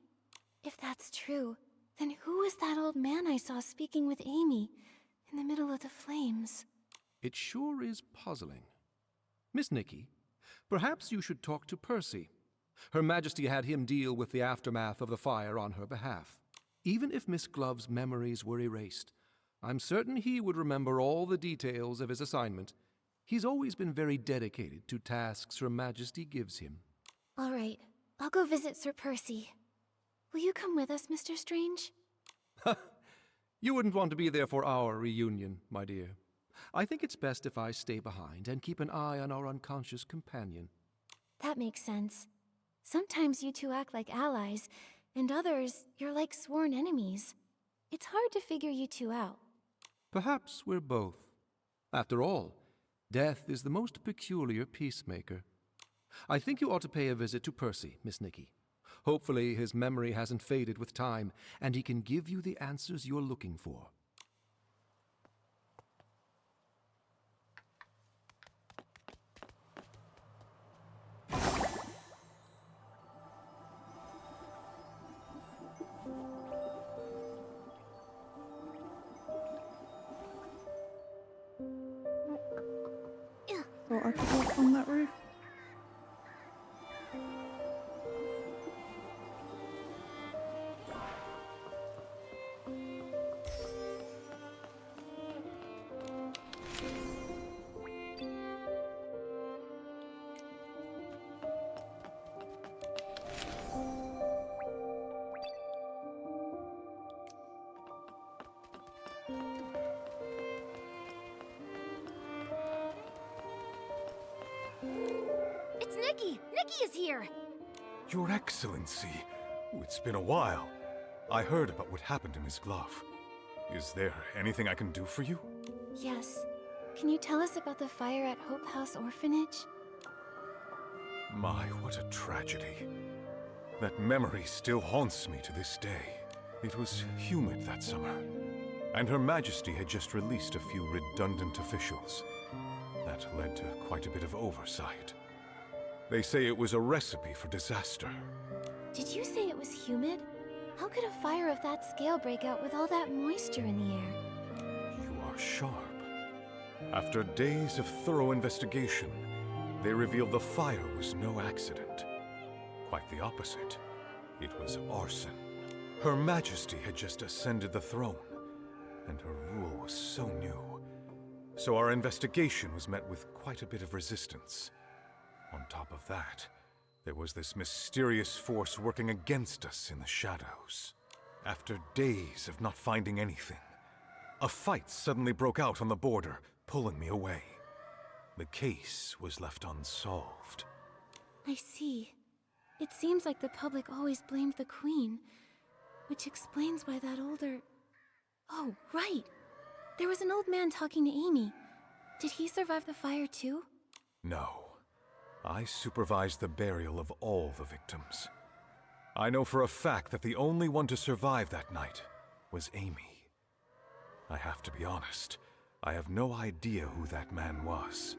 If that's true, then who was that old man I saw speaking with Amy in the middle of the flames? It sure is puzzling. Miss Nikki, perhaps you should talk to Percy. Her Majesty had him deal with the aftermath of the fire on her behalf. Even if Miss Glove's memories were erased, I'm certain he would remember all the details of his assignment. He's always been very dedicated to tasks Her Majesty gives him. All right, I'll go visit Sir Percy. Will you come with us, Mr. Strange? You wouldn't want to be there for our reunion, my dear. I think it's best if I stay behind and keep an eye on our unconscious companion. That makes sense. Sometimes you two act like allies, and others, you're like sworn enemies. It's hard to figure you two out. Perhaps we're both. After all, death is the most peculiar peacemaker. I think you ought to pay a visit to Percy, Miss Nikki. Hopefully his memory hasn't faded with time, and he can give you the answers you're looking for. Thought I could walk on that roof. It's Nikki! Nikki is here! Your Excellency, it's been a while. I heard about what happened to Miss Glove. Is there anything I can do for you? Yes. Can you tell us about the fire at Hope House Orphanage? My, what a tragedy. That memory still haunts me to this day. It was humid that summer, and Her Majesty had just released a few redundant officials. That led to quite a bit of oversight. They say it was a recipe for disaster. Did you say it was humid? How could a fire of that scale break out with all that moisture in the air? You are sharp. After days of thorough investigation, they revealed the fire was no accident. Quite the opposite. It was arson. Her Majesty had just ascended the throne, and her rule was so new. So our investigation was met with quite a bit of resistance. On top of that, there was this mysterious force working against us in the shadows. After days of not finding anything, a fight suddenly broke out on the border, pulling me away. The case was left unsolved. I see. It seems like the public always blamed the Queen, which explains why that older... Oh, right! There was an old man talking to Amy. Did he survive the fire too? No. I supervised the burial of all the victims. I know for a fact that the only one to survive that night was Amy. I have to be honest, I have no idea who that man was.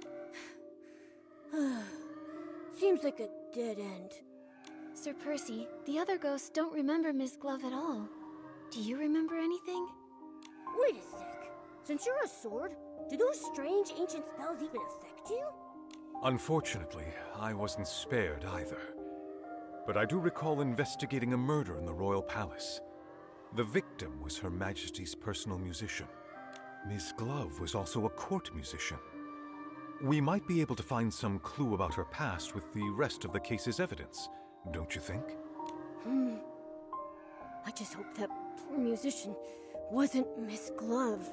Seems like a dead end. Sir Percy, the other ghosts don't remember Miss Glove at all. Do you remember anything? Wait a sec. Since you're a sword, do those strange ancient spells even affect you? Unfortunately, I wasn't spared either. But I do recall investigating a murder in the royal palace. The victim was Her Majesty's personal musician. Miss Glove was also a court musician. We might be able to find some clue about her past with the rest of the case's evidence, don't you think? I just hope that poor musician wasn't Miss Glove.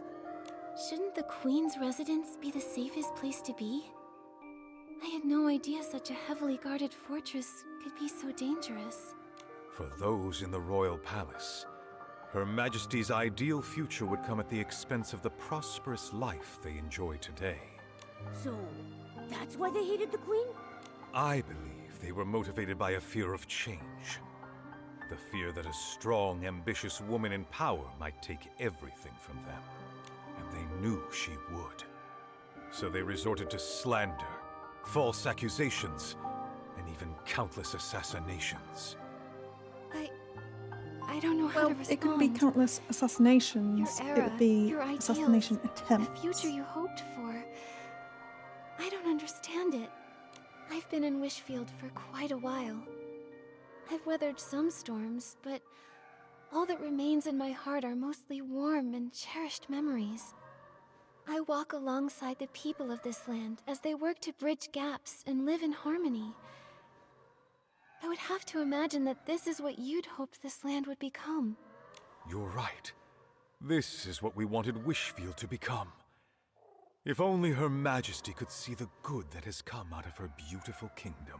Shouldn't the Queen's residence be the safest place to be? I had no idea such a heavily guarded fortress could be so dangerous. For those in the royal palace, Her Majesty's ideal future would come at the expense of the prosperous life they enjoy today. So, that's why they hated the Queen? I believe they were motivated by a fear of change. The fear that a strong, ambitious woman in power might take everything from them. And they knew she would. So they resorted to slander, false accusations, and even countless assassinations. I don't know how to respond. It could be countless assassinations. Your It era, would be your ideals, assassination attempts. the future you hoped for. I don't understand it. I've been in Wishfield for quite a while. I've weathered some storms, but all that remains in my heart are mostly warm and cherished memories. I walk alongside the people of this land as they work to bridge gaps and live in harmony. I would have to imagine that this is what you'd hoped this land would become. You're right. This is what we wanted Wishfield to become. If only Her Majesty could see the good that has come out of her beautiful kingdom.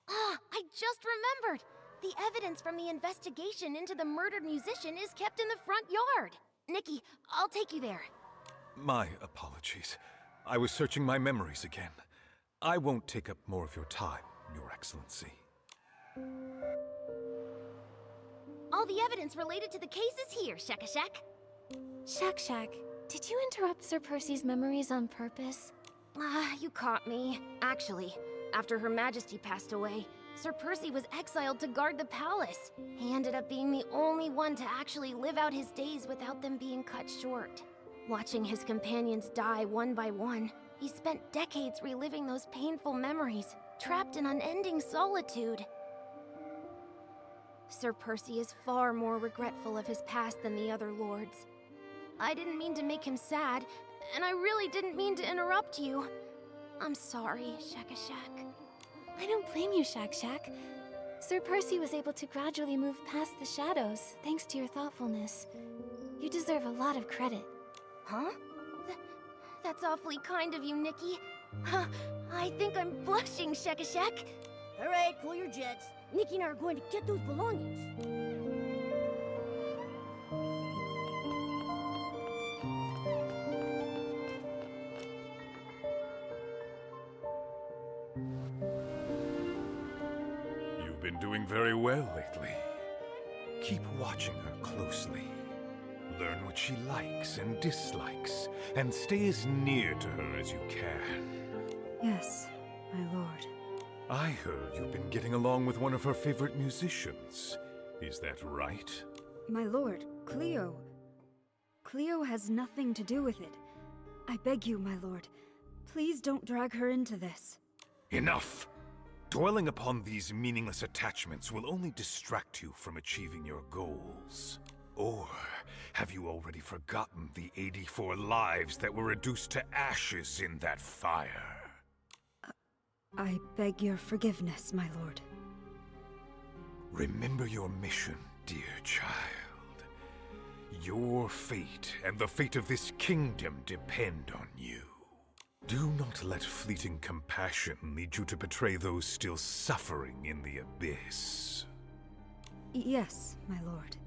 Ah, I just remembered! The evidence from the investigation into the murdered musician is kept in the front yard. Nikki, I'll take you there. My apologies. I was searching my memories again. I won't take up more of your time, Your Excellency. All the evidence related to the case is here, Shakashak. Shak, did you interrupt Sir Percy's memories on purpose? You caught me. Actually, after Her Majesty passed away, Sir Percy was exiled to guard the palace. He ended up being the only one to actually live out his days without them being cut short. Watching his companions die one by one, he spent decades reliving those painful memories, trapped in unending solitude. Sir Percy is far more regretful of his past than the other lords. I didn't mean to make him sad, and I really didn't mean to interrupt you. I'm sorry, Shakashak. I don't blame you, Shak. Sir Percy was able to gradually move past the shadows, thanks to your thoughtfulness. You deserve a lot of credit. Huh? That's awfully kind of you, Nikki. I think I'm blushing, Shakashak. Alright, cool your jets. Nikki and I are going to get those belongings. been doing very well lately. Keep watching her closely. Learn what she likes and dislikes, and stay as near to her as you can. Yes, my lord. I heard you've been getting along with one of her favorite musicians. Is that right? My lord, Cleo. Cleo has nothing to do with it. I beg you, my lord, please don't drag her into this. Enough! Dwelling upon these meaningless attachments will only distract you from achieving your goals. Or have you already forgotten the 84 lives that were reduced to ashes in that fire? I beg your forgiveness, my lord. Remember your mission, dear child. Your fate and the fate of this kingdom depend on you. Do not let fleeting compassion lead you to betray those still suffering in the abyss. Yes, my lord.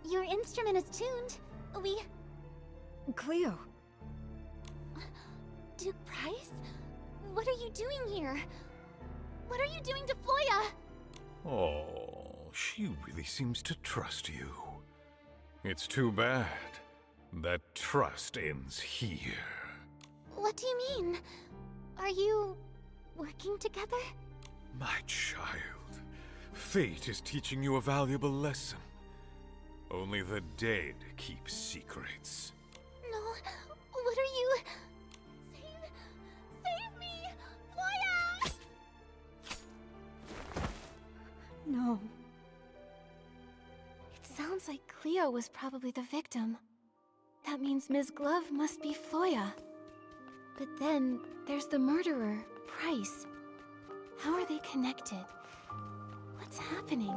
Your instrument is tuned. Cleo! Duke Price? What are you doing here? What are you doing to Floya? Oh, she really seems to trust you. It's too bad that trust ends here. What do you mean? Are you working together? My child, fate is teaching you a valuable lesson. Only the dead keep secrets. No, what are you... Save me! Floya! No. It sounds like Cleo was probably the victim. That means Ms. Glove must be Floya. But then there's the murderer, Price. How are they connected? What's happening?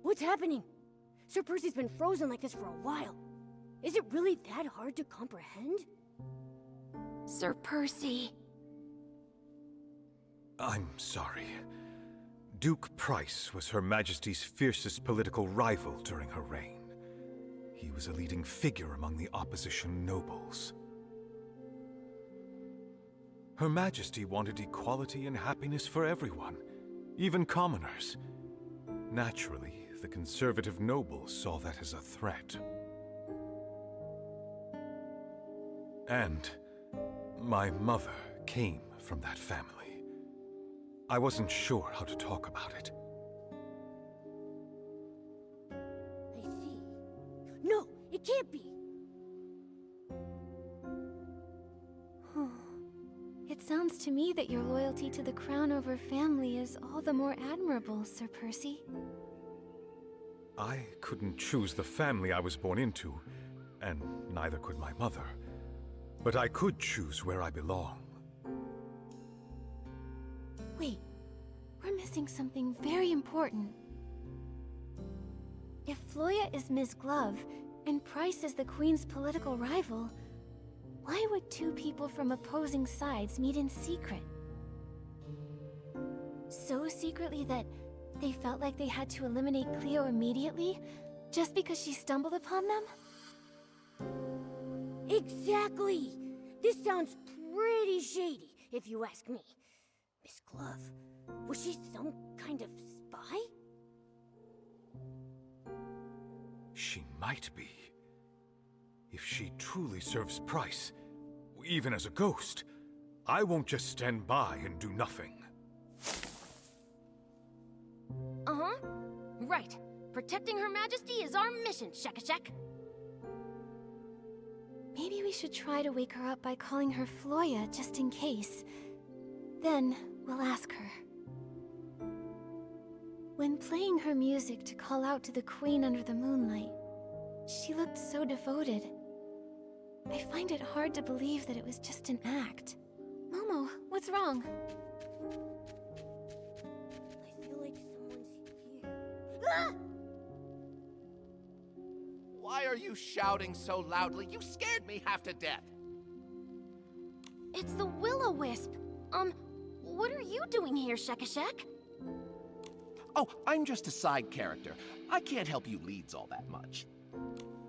What's happening? Sir Percy's been frozen like this for a while. Is it really that hard to comprehend? Sir Percy. I'm sorry. Duke Price was Her Majesty's fiercest political rival during her reign. He was a leading figure among the opposition nobles. Her Majesty wanted equality and happiness for everyone, even commoners. Naturally, the conservative nobles saw that as a threat. And my mother came from that family. I wasn't sure how to talk about it. I see. No, it can't be! It sounds to me that your loyalty to the Crown over family is all the more admirable, Sir Percy. I couldn't choose the family I was born into, and neither could my mother. But I could choose where I belong. Wait, we're missing something very important. If Floya is Ms. Glove, and Price is the Queen's political rival, why would two people from opposing sides meet in secret? So secretly that they felt like they had to eliminate Cleo immediately, just because she stumbled upon them? Exactly! This sounds pretty shady, if you ask me. Miss Glove, was she some kind of spy? She might be. If she truly serves Price, even as a ghost, I won't just stand by and do nothing. Uh-huh. Right. Protecting Her Majesty is our mission, Shakashak. Maybe we should try to wake her up by calling her Floya, just in case. Then, we'll ask her. When playing her music to call out to the Queen under the moonlight, she looked so devoted. I find it hard to believe that it was just an act. Momo, what's wrong? I feel like someone's here. Ah! Why are you shouting so loudly? You scared me half to death. It's the Will-O-Wisp. What are you doing here, Shekashek? Oh, I'm just a side character. I can't help you leads all that much.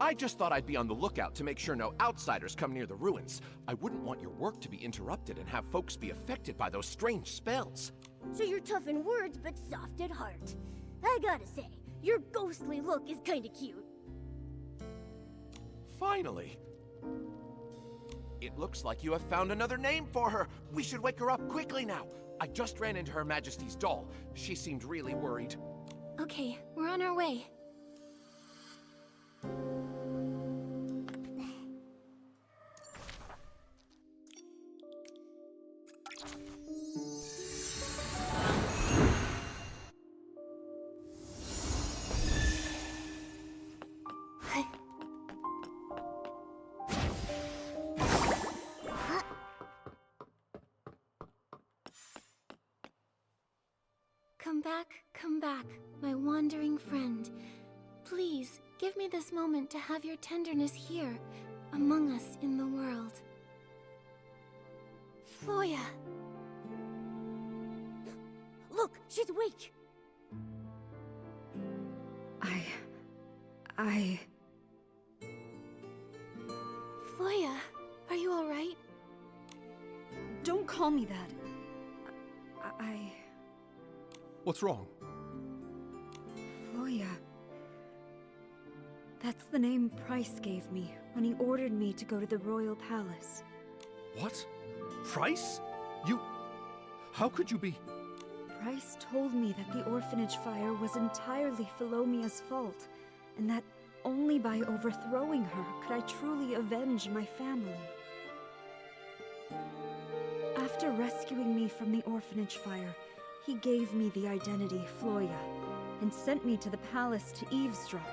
I just thought I'd be on the lookout to make sure no outsiders come near the ruins. I wouldn't want your work to be interrupted and have folks be affected by those strange spells. So you're tough in words, but soft at heart. I gotta say, your ghostly look is kinda cute. Finally. It looks like you have found another name for her. We should wake her up quickly now. I just ran into Her Majesty's doll. She seemed really worried. Okay, we're on our way. Come back, my wandering friend. Please, give me this moment to have your tenderness here, among us in the world. Floya! Look, she's awake! Floya, are you alright? Don't call me that. What's wrong? Floya. That's the name Price gave me when he ordered me to go to the royal palace. What? Price? You... How could you be... Price told me that the orphanage fire was entirely Philomea's fault, and that only by overthrowing her could I truly avenge my family. After rescuing me from the orphanage fire, he gave me the identity Floya, and sent me to the palace to eavesdrop,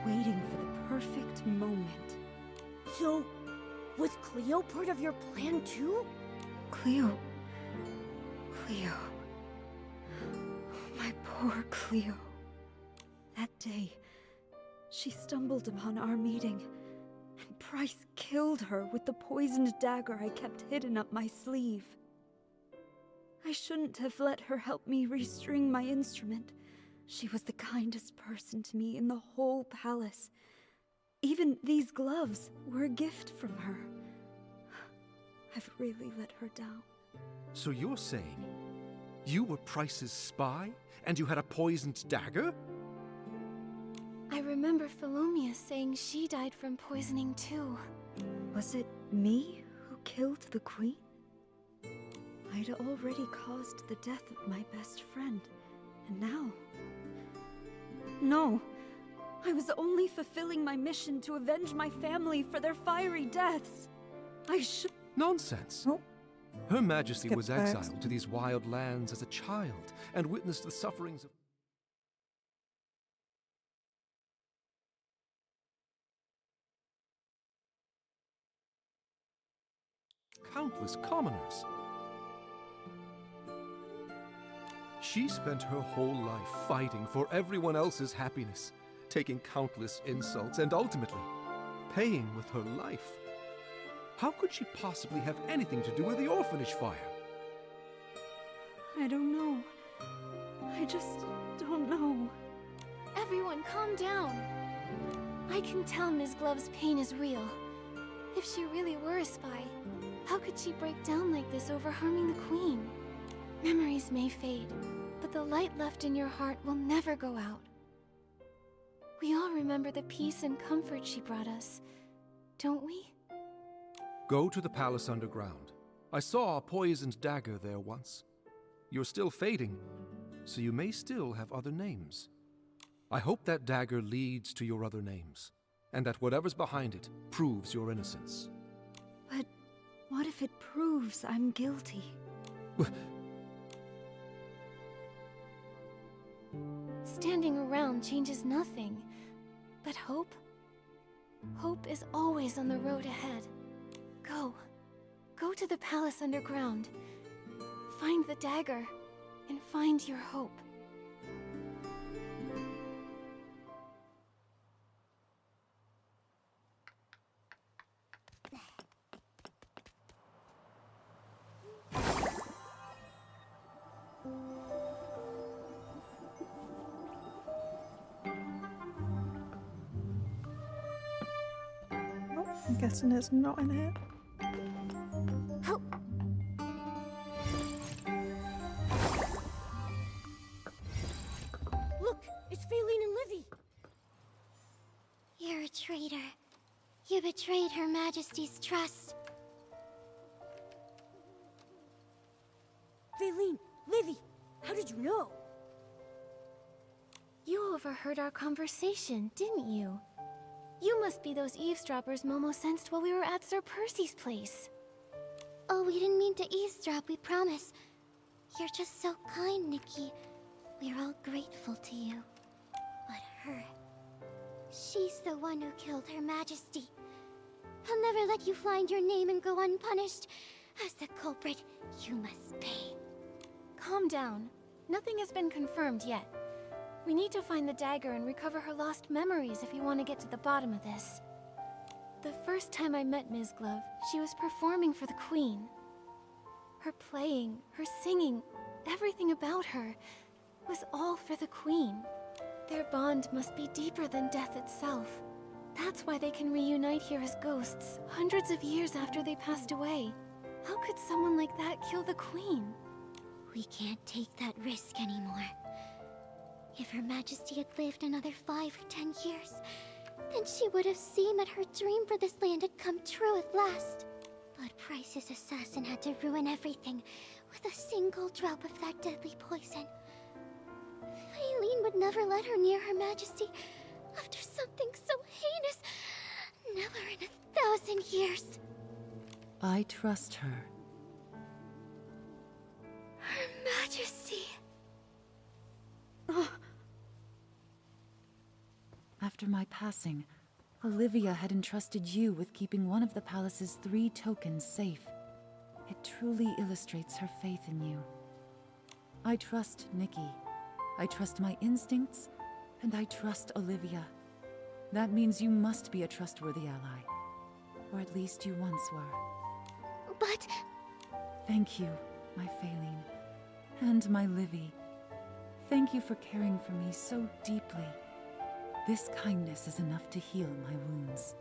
waiting for the perfect moment. So, was Cleo part of your plan too? Cleo... My poor Cleo. That day, she stumbled upon our meeting, and Price killed her with the poisoned dagger I kept hidden up my sleeve. I shouldn't have let her help me restring my instrument. She was the kindest person to me in the whole palace. Even these gloves were a gift from her. I've really let her down. So you're saying you were Price's spy, and you had a poisoned dagger? I remember Philomea saying she died from poisoning too. Was it me who killed the queen? I'd already caused the death of my best friend, and now... No, I was only fulfilling my mission to avenge my family for their fiery deaths. I should... Nonsense. Oh. Her Majesty Skip was first. exiled to these wild lands as a child, and witnessed the sufferings of... countless commoners. She spent her whole life fighting for everyone else's happiness, taking countless insults, and ultimately paying with her life. How could she possibly have anything to do with the orphanage fire? I don't know. I just don't know. Everyone, calm down. I can tell Ms. Glove's pain is real. If she really were a spy, how could she break down like this over harming the Queen? Memories may fade, but the light left in your heart will never go out. We all remember the peace and comfort she brought us, don't we? Go to the palace underground. I saw a poisoned dagger there once. You're still fading, so you may still have other names. I hope that dagger leads to your other names, and that whatever's behind it proves your innocence. But what if it proves I'm guilty? Standing around changes nothing. But hope? Hope is always on the road ahead. Go. Go to the palace underground. Find the dagger, and find your hope. I'm guessing it's not in here. Look, it's Faylene and Livy. You're a traitor. You betrayed Her Majesty's trust. Faylene, Livy, how did you know? You overheard our conversation, didn't you? You must be those eavesdroppers Momo sensed while we were at Sir Percy's place. Oh, we didn't mean to eavesdrop, we promise. You're just so kind, Nikki. We're all grateful to you. But her... she's the one who killed Her Majesty. I'll never let you find your name and go unpunished. As the culprit, you must pay. Calm down. Nothing has been confirmed yet. We need to find the dagger and recover her lost memories if you want to get to the bottom of this. The first time I met Ms. Glove, she was performing for the Queen. Her playing, her singing, everything about her was all for the Queen. Their bond must be deeper than death itself. That's why they can reunite here as ghosts, hundreds of years after they passed away. How could someone like that kill the Queen? We can't take that risk anymore. If Her Majesty had lived another 5 or 10 years, then she would have seen that her dream for this land had come true at last. But Price's assassin had to ruin everything with a single drop of that deadly poison. Faylene would never let her near Her Majesty after something so heinous. Never in 1,000 years. I trust her. Her Majesty. After my passing, Olivia had entrusted you with keeping one of the palace's 3 tokens safe. It truly illustrates her faith in you. I trust Nikki. I trust my instincts, and I trust Olivia. That means you must be a trustworthy ally. Or at least you once were. But... Thank you, my Faylene. And my Livy. Thank you for caring for me so deeply. This kindness is enough to heal my wounds.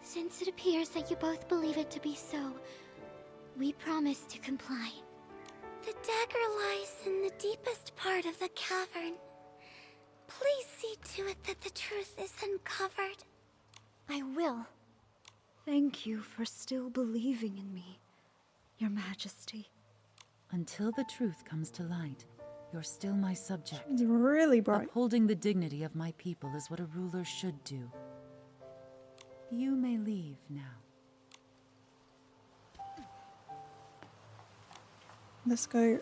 Since it appears that you both believe it to be so, we promise to comply. The dagger lies in the deepest part of the cavern. Please see to it that the truth is uncovered. I will. Thank you for still believing in me, Your Majesty. Until the truth comes to light, you're still my subject. It's really bright. Upholding the dignity of my people is what a ruler should do. You may leave now. Let's go.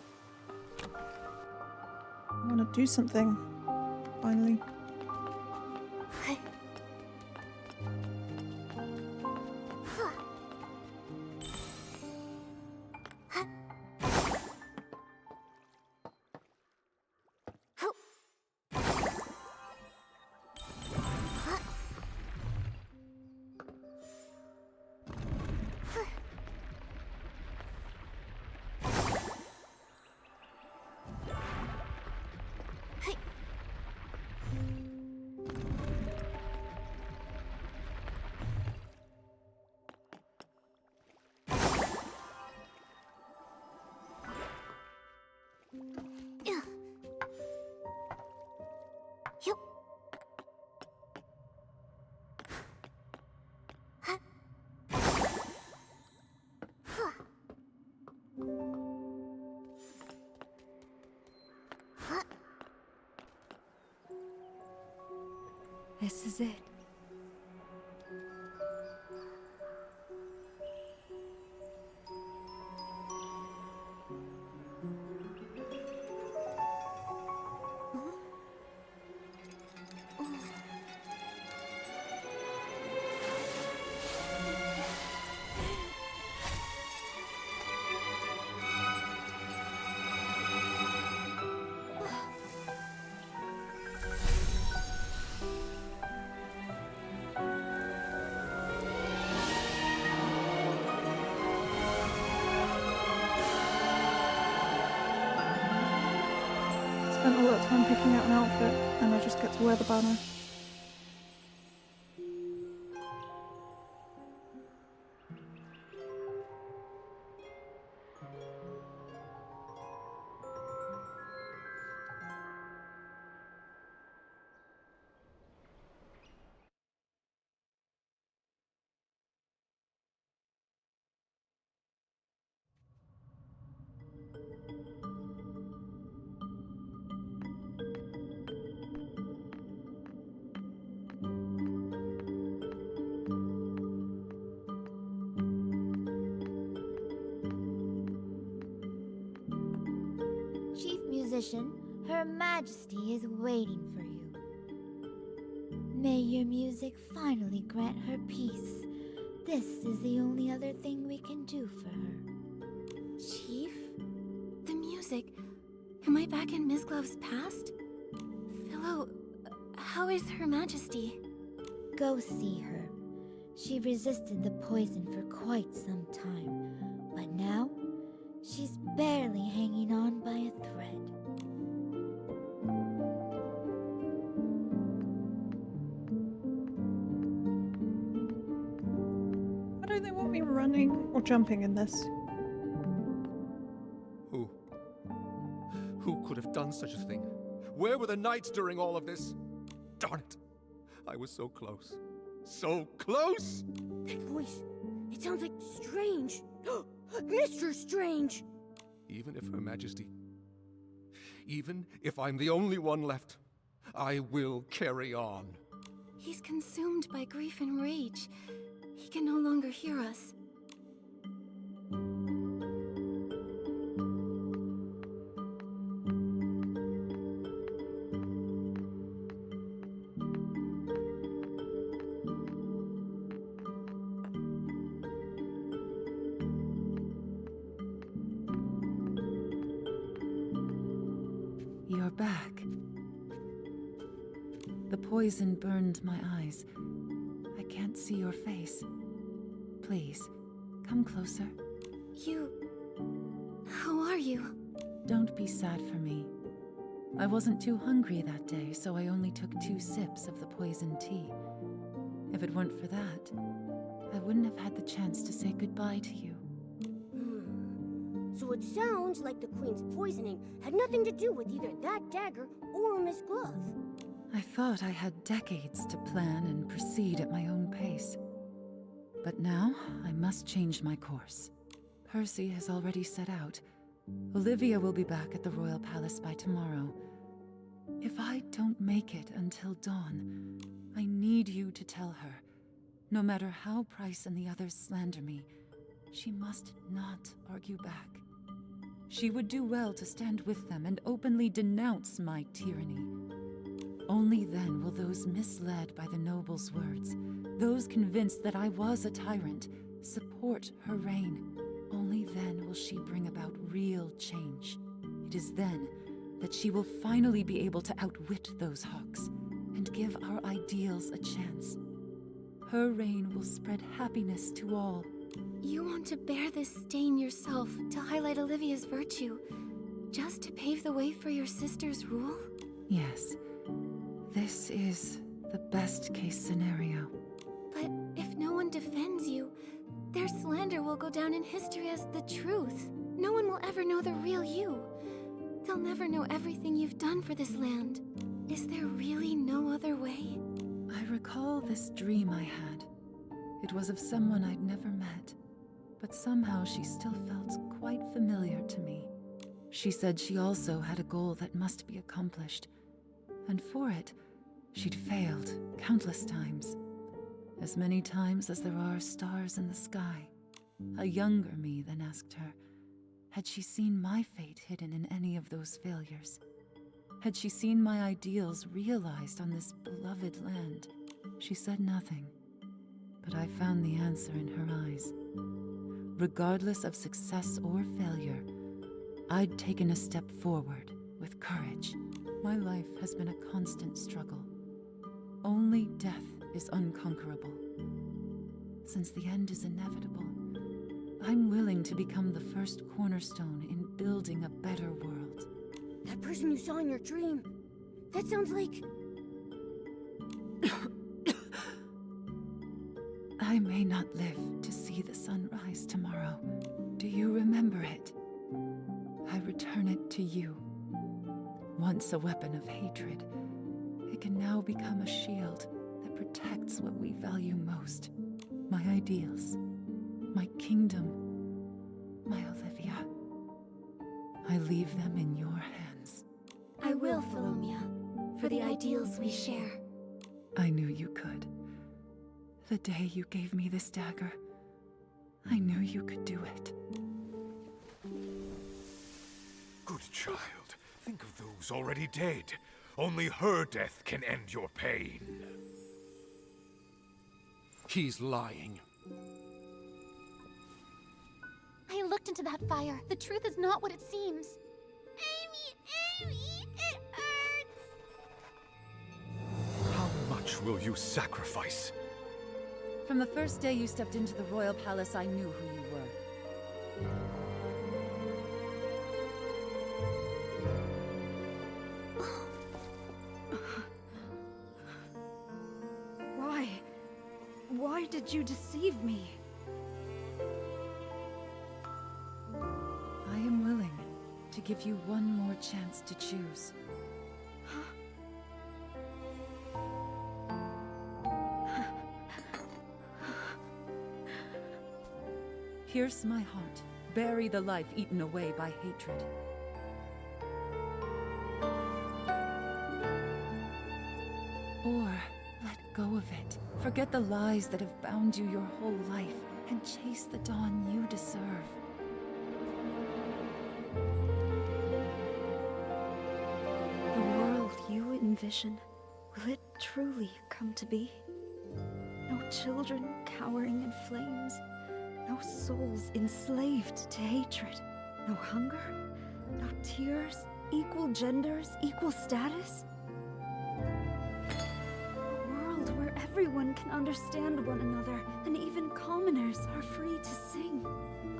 I want to do something. Finally. This is it. Spent a lot of time picking out an outfit, and I just get to wear the banner. position, Her Majesty is waiting for you. May your music finally grant her peace. This is the only other thing we can do for her. Chief? The music. Am I back in Ms. Glove's past? Philo, how is Her Majesty? Go see her. She resisted the poison for quite some time, but now she's barely hanging on by a thread. Why don't they want me running or jumping in this? Who? Who could have done such a thing? Where were the knights during all of this? Darn it! I was so close. So close! That voice, it sounds like Strange. Mr. Strange! Even if Her Majesty... Even if I'm the only one left, I will carry on. He's consumed by grief and rage. He can no longer hear us. You're back. The poison burned my eyes. I can't see your face. Please, come closer. How are you? Don't be sad for me. I wasn't too hungry that day, so I only took 2 sips of the poison tea. If it weren't for that, I wouldn't have had the chance to say goodbye to you. So it sounds like the Queen's poisoning had nothing to do with either that dagger or Miss Glove. I thought I had decades to plan and proceed at my own pace. But now, I must change my course. Percy has already set out. Olivia will be back at the Royal Palace by tomorrow. If I don't make it until dawn, I need you to tell her. No matter how Price and the others slander me, she must not argue back. She would do well to stand with them and openly denounce my tyranny. Only then will those misled by the noble's words, those convinced that I was a tyrant, support her reign. Only then will she bring about real change. It is then that she will finally be able to outwit those hawks and give our ideals a chance. Her reign will spread happiness to all. You want to bear this stain yourself to highlight Olivia's virtue, just to pave the way for your sister's rule? Yes, this is the best-case scenario. But if no one defends you, their slander will go down in history as the truth. No one will ever know the real you. They'll never know everything you've done for this land. Is there really no other way? I recall this dream I had. It was of someone I'd never met, but somehow she still felt quite familiar to me. She said she also had a goal that must be accomplished, and for it, she'd failed countless times. As many times as there are stars in the sky. A younger me then asked her, had she seen my fate hidden in any of those failures? Had she seen my ideals realized on this beloved land? She said nothing, but I found the answer in her eyes. Regardless of success or failure, I'd taken a step forward with courage. My life has been a constant struggle. Only death is unconquerable. Since the end is inevitable, I'm willing to become the first cornerstone in building a better world. That person you saw in your dream, that sounds like... I may not live to see the sun rise tomorrow. Do you remember it? I return it to you. Once a weapon of hatred, it can now become a shield that protects what we value most. My ideals, my kingdom, my Olivia. I leave them in your hands. I will, Philomia, for the ideals we share. I knew you could. The day you gave me this dagger, I knew you could do it. Good child. Think of those already dead. Only her death can end your pain. He's lying. I looked into that fire. The truth is not what it seems. Amy, it hurts! How much will you sacrifice? From the first day you stepped into the royal palace, I knew who you were. Why did you deceive me? I am willing to give you one more chance to choose. Pierce my heart. Bury the life eaten away by hatred. Or let go of it. Forget the lies that have bound you your whole life and chase the dawn you deserve. The world you envision, will it truly come to be? No children cowering in flames, no souls enslaved to hatred, no hunger, no tears, equal genders, equal status? A world where everyone can understand one another, and even commoners are free to sing.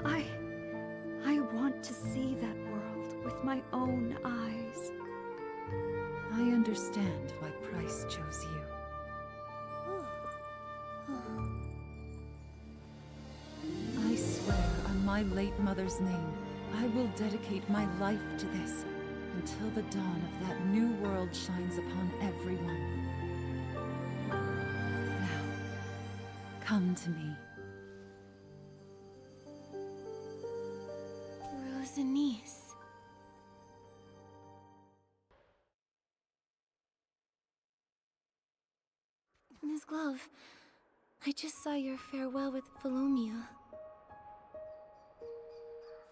I want to see that world with my own eyes. I understand why Price chose you. I swear on my late mother's name, I will dedicate my life to this until the dawn of that new world shines upon everyone. Now, come to me. Rosanice. Ms. Glove, I just saw your farewell with Philomia.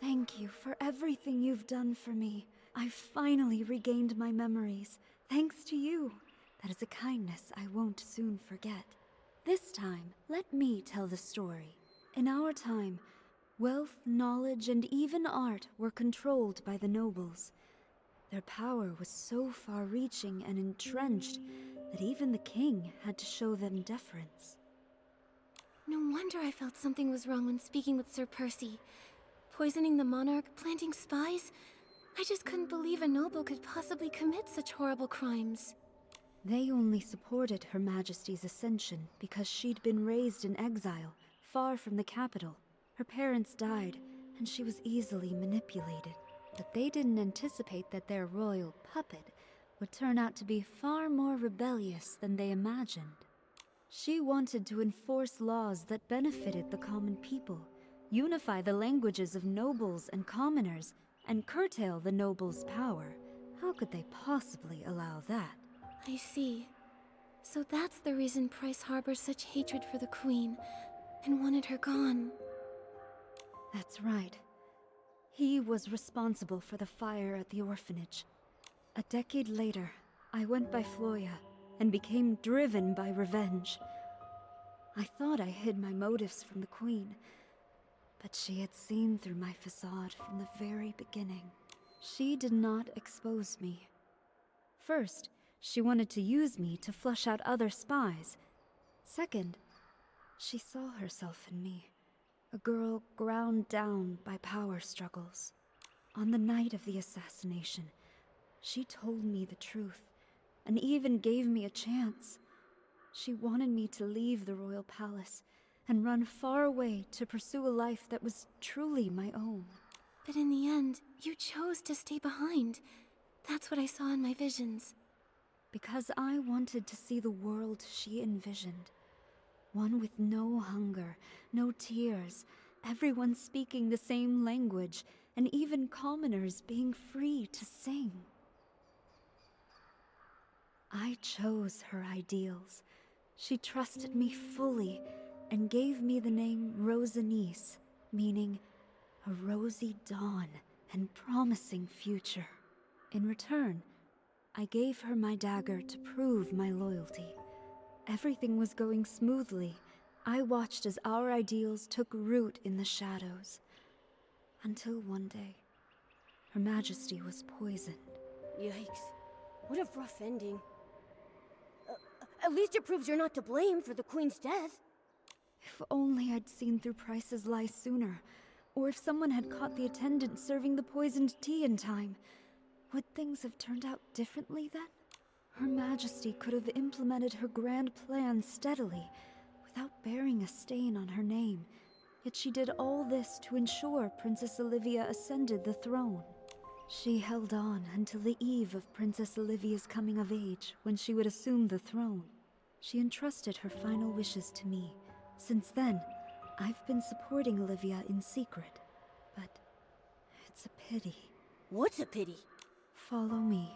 Thank you for everything you've done for me. I've finally regained my memories, thanks to you. That is a kindness I won't soon forget. This time, let me tell the story. In our time, wealth, knowledge, and even art were controlled by the nobles. Their power was so far-reaching and entrenched that even the king had to show them deference. No wonder I felt something was wrong when speaking with Sir Percy. Poisoning the monarch, planting spies? I just couldn't believe a noble could possibly commit such horrible crimes. They only supported Her Majesty's ascension because she'd been raised in exile, far from the capital. Her parents died, and she was easily manipulated. But they didn't anticipate that their royal puppet would turn out to be far more rebellious than they imagined. She wanted to enforce laws that benefited the common people, unify the languages of nobles and commoners, and curtail the nobles' power. How could they possibly allow that? I see. So that's the reason Price harbors such hatred for the Queen, and wanted her gone. That's right. He was responsible for the fire at the orphanage. A decade later, I went by Floya and became driven by revenge. I thought I hid my motives from the Queen, but she had seen through my facade from the very beginning. She did not expose me. First, she wanted to use me to flush out other spies. Second, she saw herself in me, a girl ground down by power struggles. On the night of the assassination, she told me the truth, and even gave me a chance. She wanted me to leave the royal palace and run far away to pursue a life that was truly my own. But in the end, you chose to stay behind. That's what I saw in my visions. Because I wanted to see the world she envisioned. One with no hunger, no tears, everyone speaking the same language, and even commoners being free to sing. I chose her ideals. She trusted me fully and gave me the name Rosanice, meaning a rosy dawn and promising future. In return, I gave her my dagger to prove my loyalty. Everything was going smoothly. I watched as our ideals took root in the shadows. Until one day, Her Majesty was poisoned. Yikes. What a rough ending. At least it proves you're not to blame for the Queen's death. If only I'd seen through Price's lie sooner, or if someone had caught the attendant serving the poisoned tea in time. Would things have turned out differently then? Her Majesty could have implemented her grand plan steadily, without bearing a stain on her name. Yet she did all this to ensure Princess Olivia ascended the throne. She held on until the eve of Princess Olivia's coming of age, when she would assume the throne. She entrusted her final wishes to me. Since then, I've been supporting Olivia in secret. But it's a pity. What's a pity? Follow me.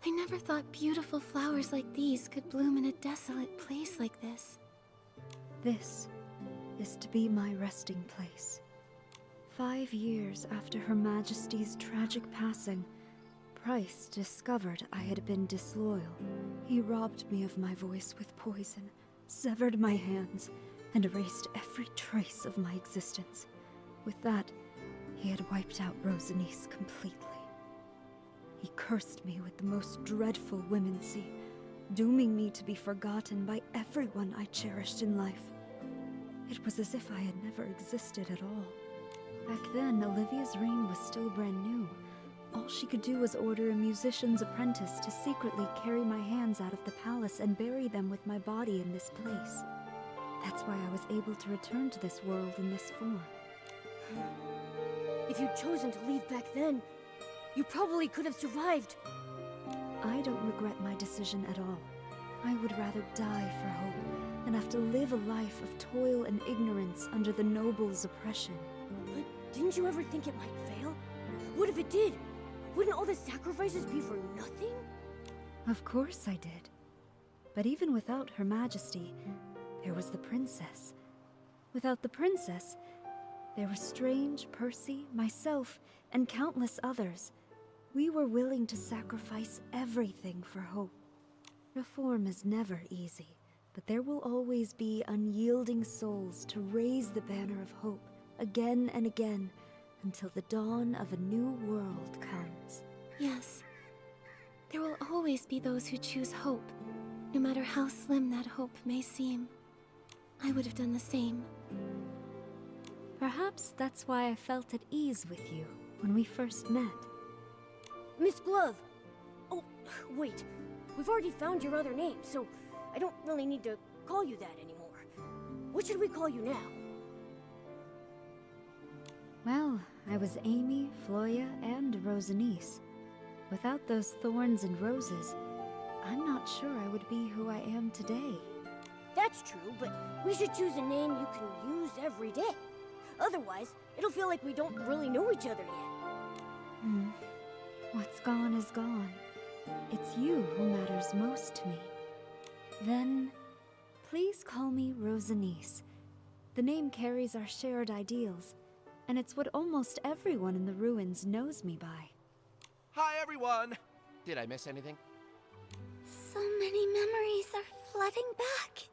I never thought beautiful flowers like these could bloom in a desolate place like this. This is to be my resting place. 5 years after Her Majesty's tragic passing, Price discovered I had been disloyal. He robbed me of my voice with poison, severed my hands, and erased every trace of my existence. With that, he had wiped out Rosanice completely. He cursed me with the most dreadful womancy, dooming me to be forgotten by everyone I cherished in life. It was as if I had never existed at all. Back then, Olivia's reign was still brand new. All she could do was order a musician's apprentice to secretly carry my hands out of the palace and bury them with my body in this place. That's why I was able to return to this world in this form. If you'd chosen to leave back then, you probably could have survived. I don't regret my decision at all. I would rather die for hope than have to live a life of toil and ignorance under the nobles' oppression. But didn't you ever think it might fail? What if it did? Wouldn't all the sacrifices be for nothing? Of course I did. But even without Her Majesty, there was the princess. Without the princess, there were Strange, Percy, myself, and countless others. We were willing to sacrifice everything for hope. Reform is never easy, but there will always be unyielding souls to raise the banner of hope again and again until the dawn of a new world comes. Yes. There will always be those who choose hope, no matter how slim that hope may seem. I would have done the same. Perhaps that's why I felt at ease with you when we first met. Miss Glove! Oh, wait. We've already found your other name, so I don't really need to call you that anymore. What should we call you now? Well, I was Amy, Floya, and Rosanice. Without those thorns and roses, I'm not sure I would be who I am today. That's true, but we should choose a name you can use every day. Otherwise, it'll feel like we don't really know each other yet. What's gone is gone. It's you who matters most to me. Then, please call me Rosanice. The name carries our shared ideals, and it's what almost everyone in the ruins knows me by. Hi, everyone! Did I miss anything? So many memories are flooding back.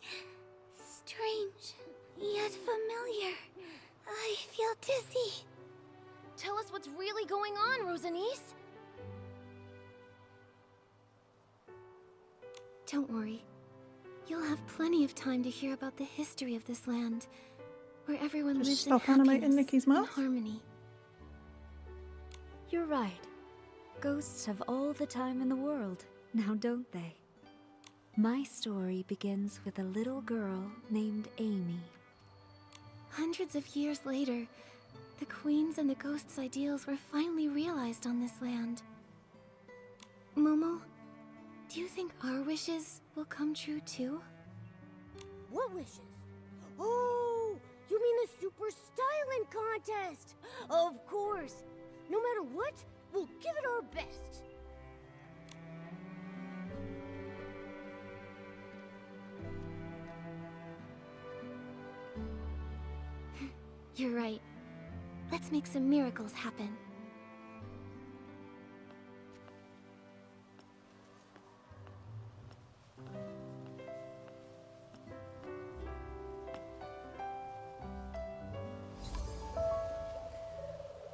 Strange, yet familiar. I feel dizzy. Tell us what's really going on, Rosanice. Don't worry. You'll have plenty of time to hear about the history of this land, where everyone Just lives stop in animating happiness Nikki's and mouth. harmony. You're right. Ghosts have all the time in the world, now don't they? My story begins with a little girl named Amy. Hundreds of years later, the Queen's and the Ghost's ideals were finally realized on this land. Momo, do you think our wishes will come true too? What wishes? Oh, you mean the super styling contest? Of course. No matter what, we'll give it our best. You're right. Let's make some miracles happen.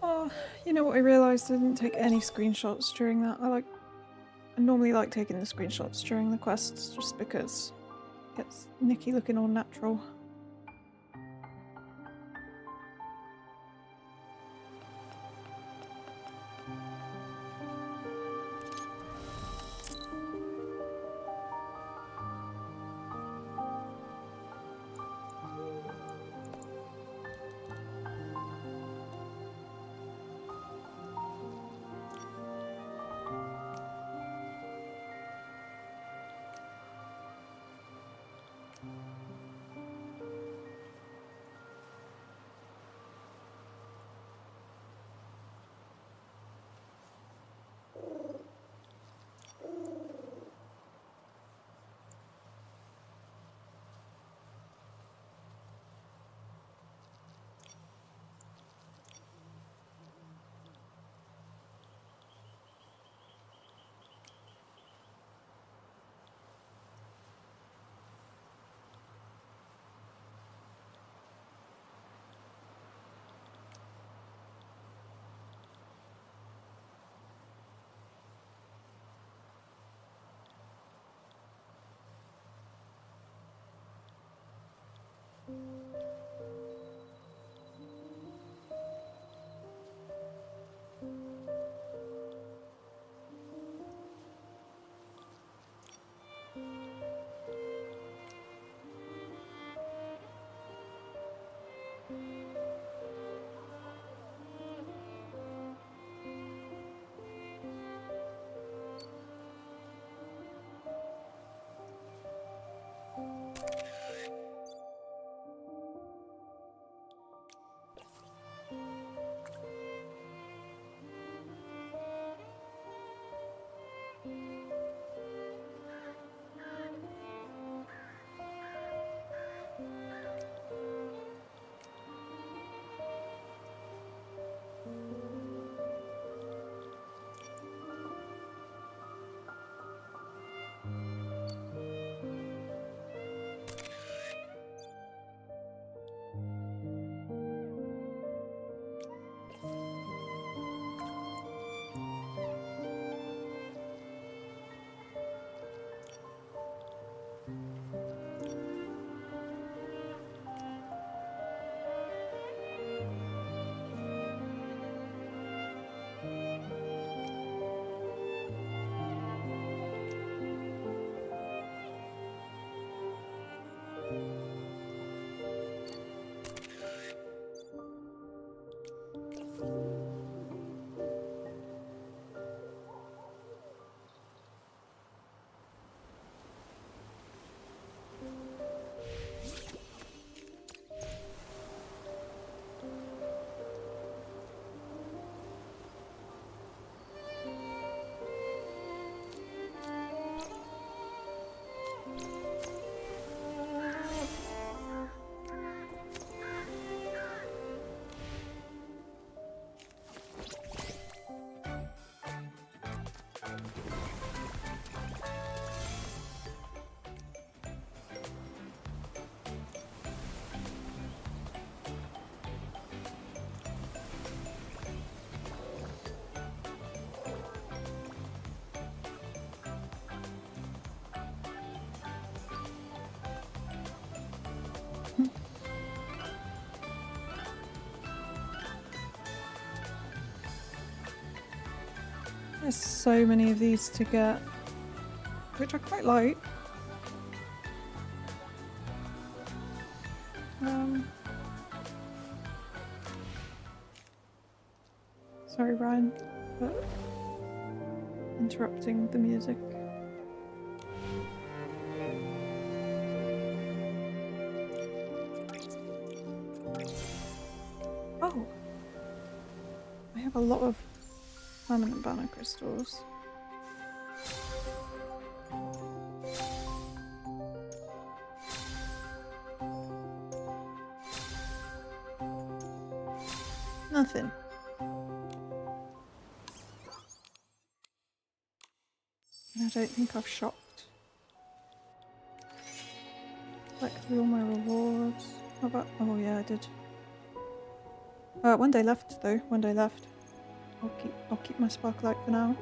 Oh, you know what I realised? I didn't take any screenshots during that. I normally like taking the screenshots during the quests just because it gets Nikki looking all natural. There's so many of these to get, which I quite like. Sorry, Ryan, for interrupting the music. Oh! I have a lot of permanent banner crystals. Nothing. And I don't think I've shopped. Collect through all my rewards. How about? Oh yeah, I did. One day left though. One day left. I'll keep my sparklight for now.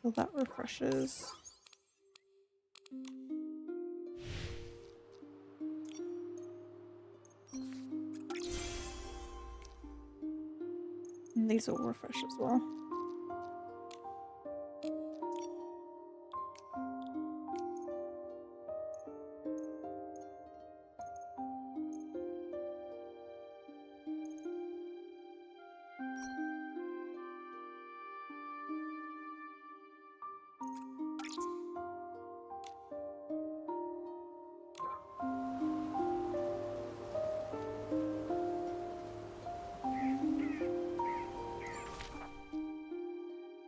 So that refreshes. And these all refresh as well.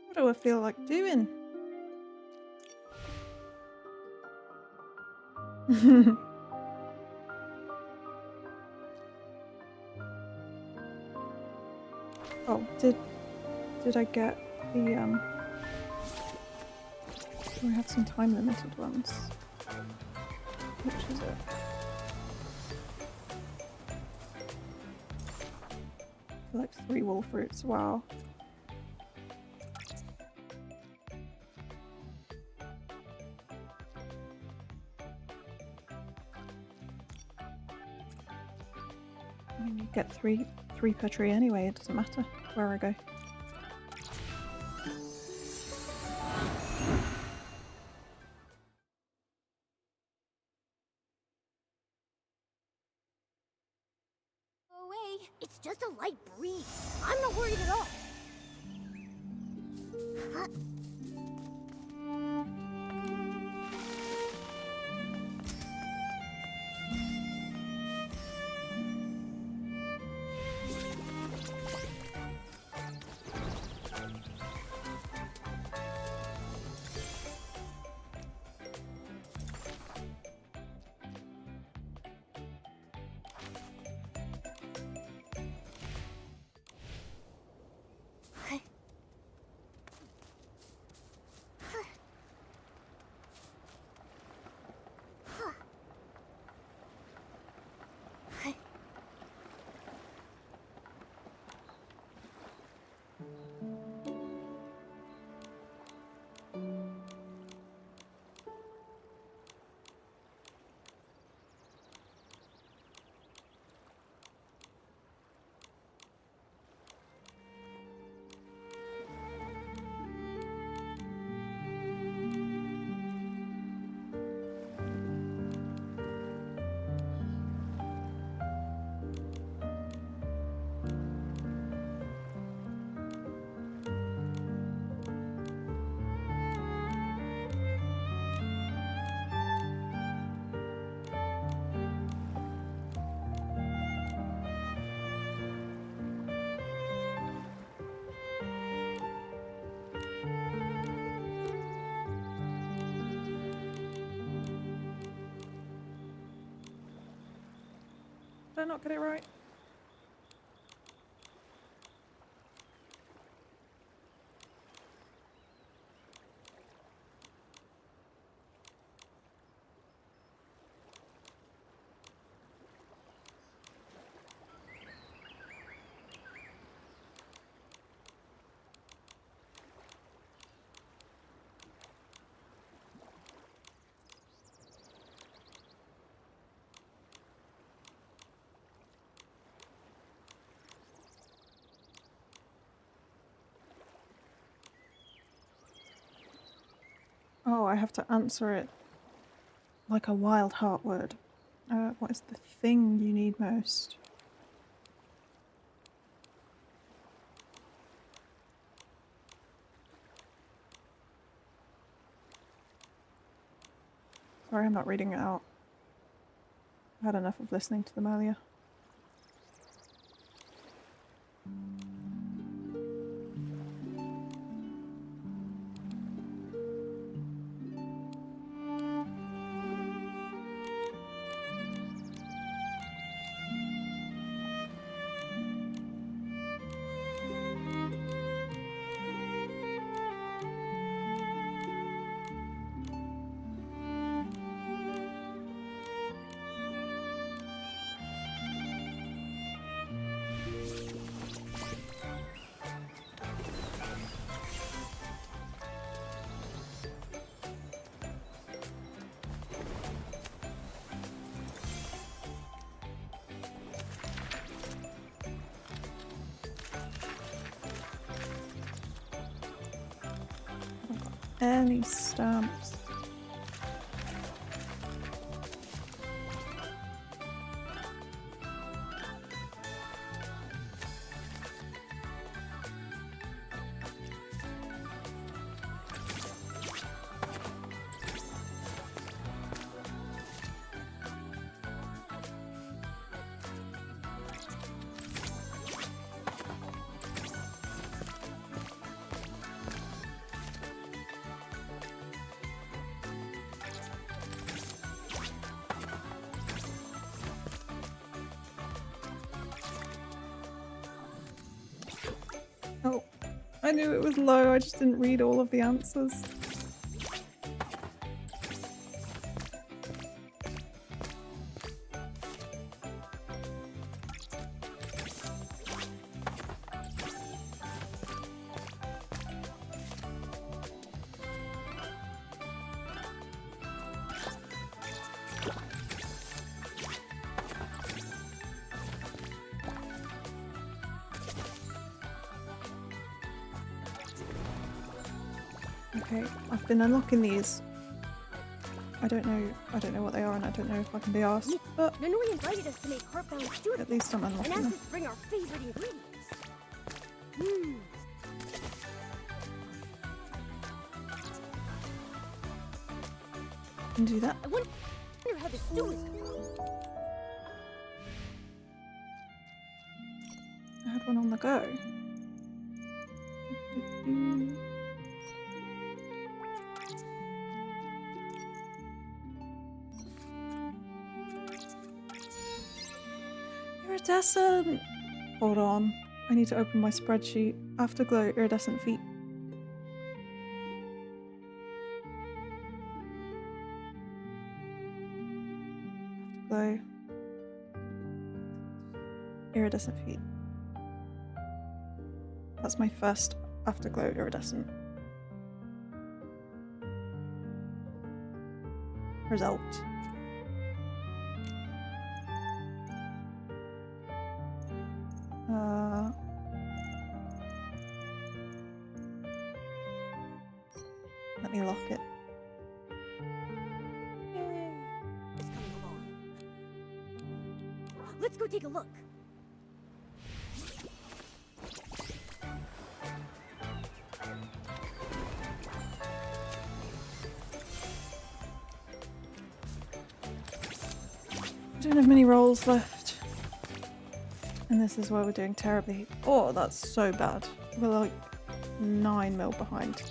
What do I feel like doing? Oh, did I get the do I have some time limited ones? Which is it? Like 3 wall fruits, wow. I mean, you get three per tree anyway, it doesn't matter where I go. Go away. It's just a light breeze. I'm not worried at all. Huh? Did I not get it right? Oh, I have to answer it like a wild heart word. What is the thing you need most? Sorry, I'm not reading it out. I had enough of listening to them earlier. Any stamps? Oh, I knew it was low, I just didn't read all of the answers. Okay, I've been unlocking these. I don't know what they are, and I don't know if I can be asked, but Nanoi invited us to make heartbound stew at least I'm and unlocking asked them. us to bring our favorite ingredients. Can do that. I wonder how the stew is. I had one on the go. Iridescent! Hold on. I need to open my spreadsheet. Afterglow, iridescent feet. Afterglow. Iridescent feet. That's my first Afterglow iridescent. Result. Let me lock it. Yay. It's coming along. Let's go take a look. I don't have many rolls left. And this is why we're doing terribly. Oh, that's so bad. We're like 9 mil behind.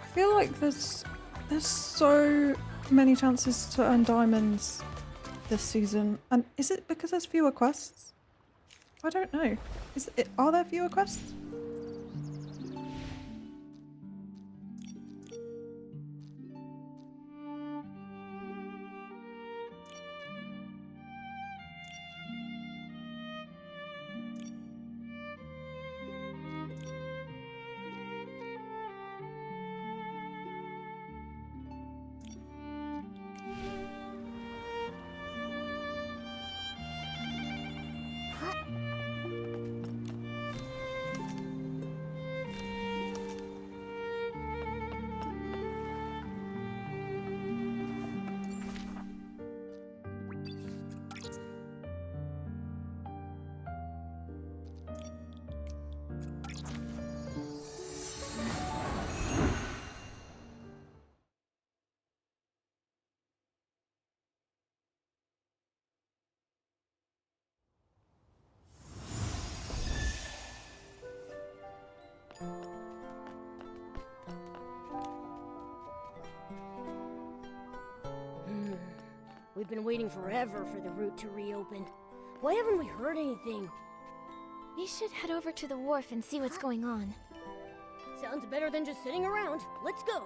I feel like there's so many chances to earn diamonds this season, and is it because there's fewer quests? I don't know. Are there fewer quests? We've been waiting forever for the route to reopen. Why haven't we heard anything? We should head over to the wharf and see what's going on. Sounds better than just sitting around. Let's go.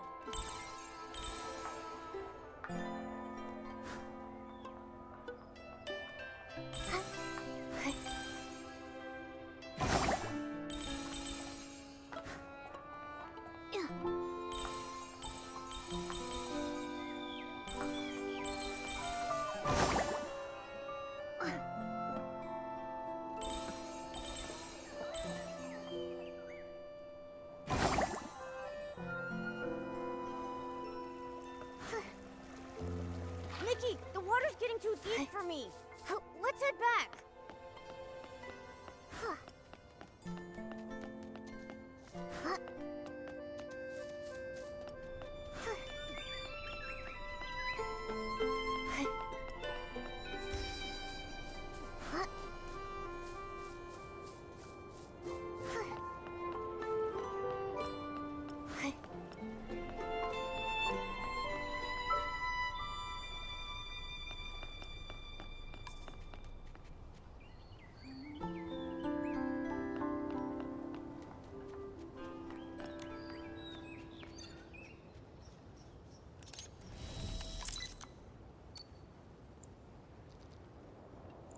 Nikki, the water's getting too deep for me. Let's head back.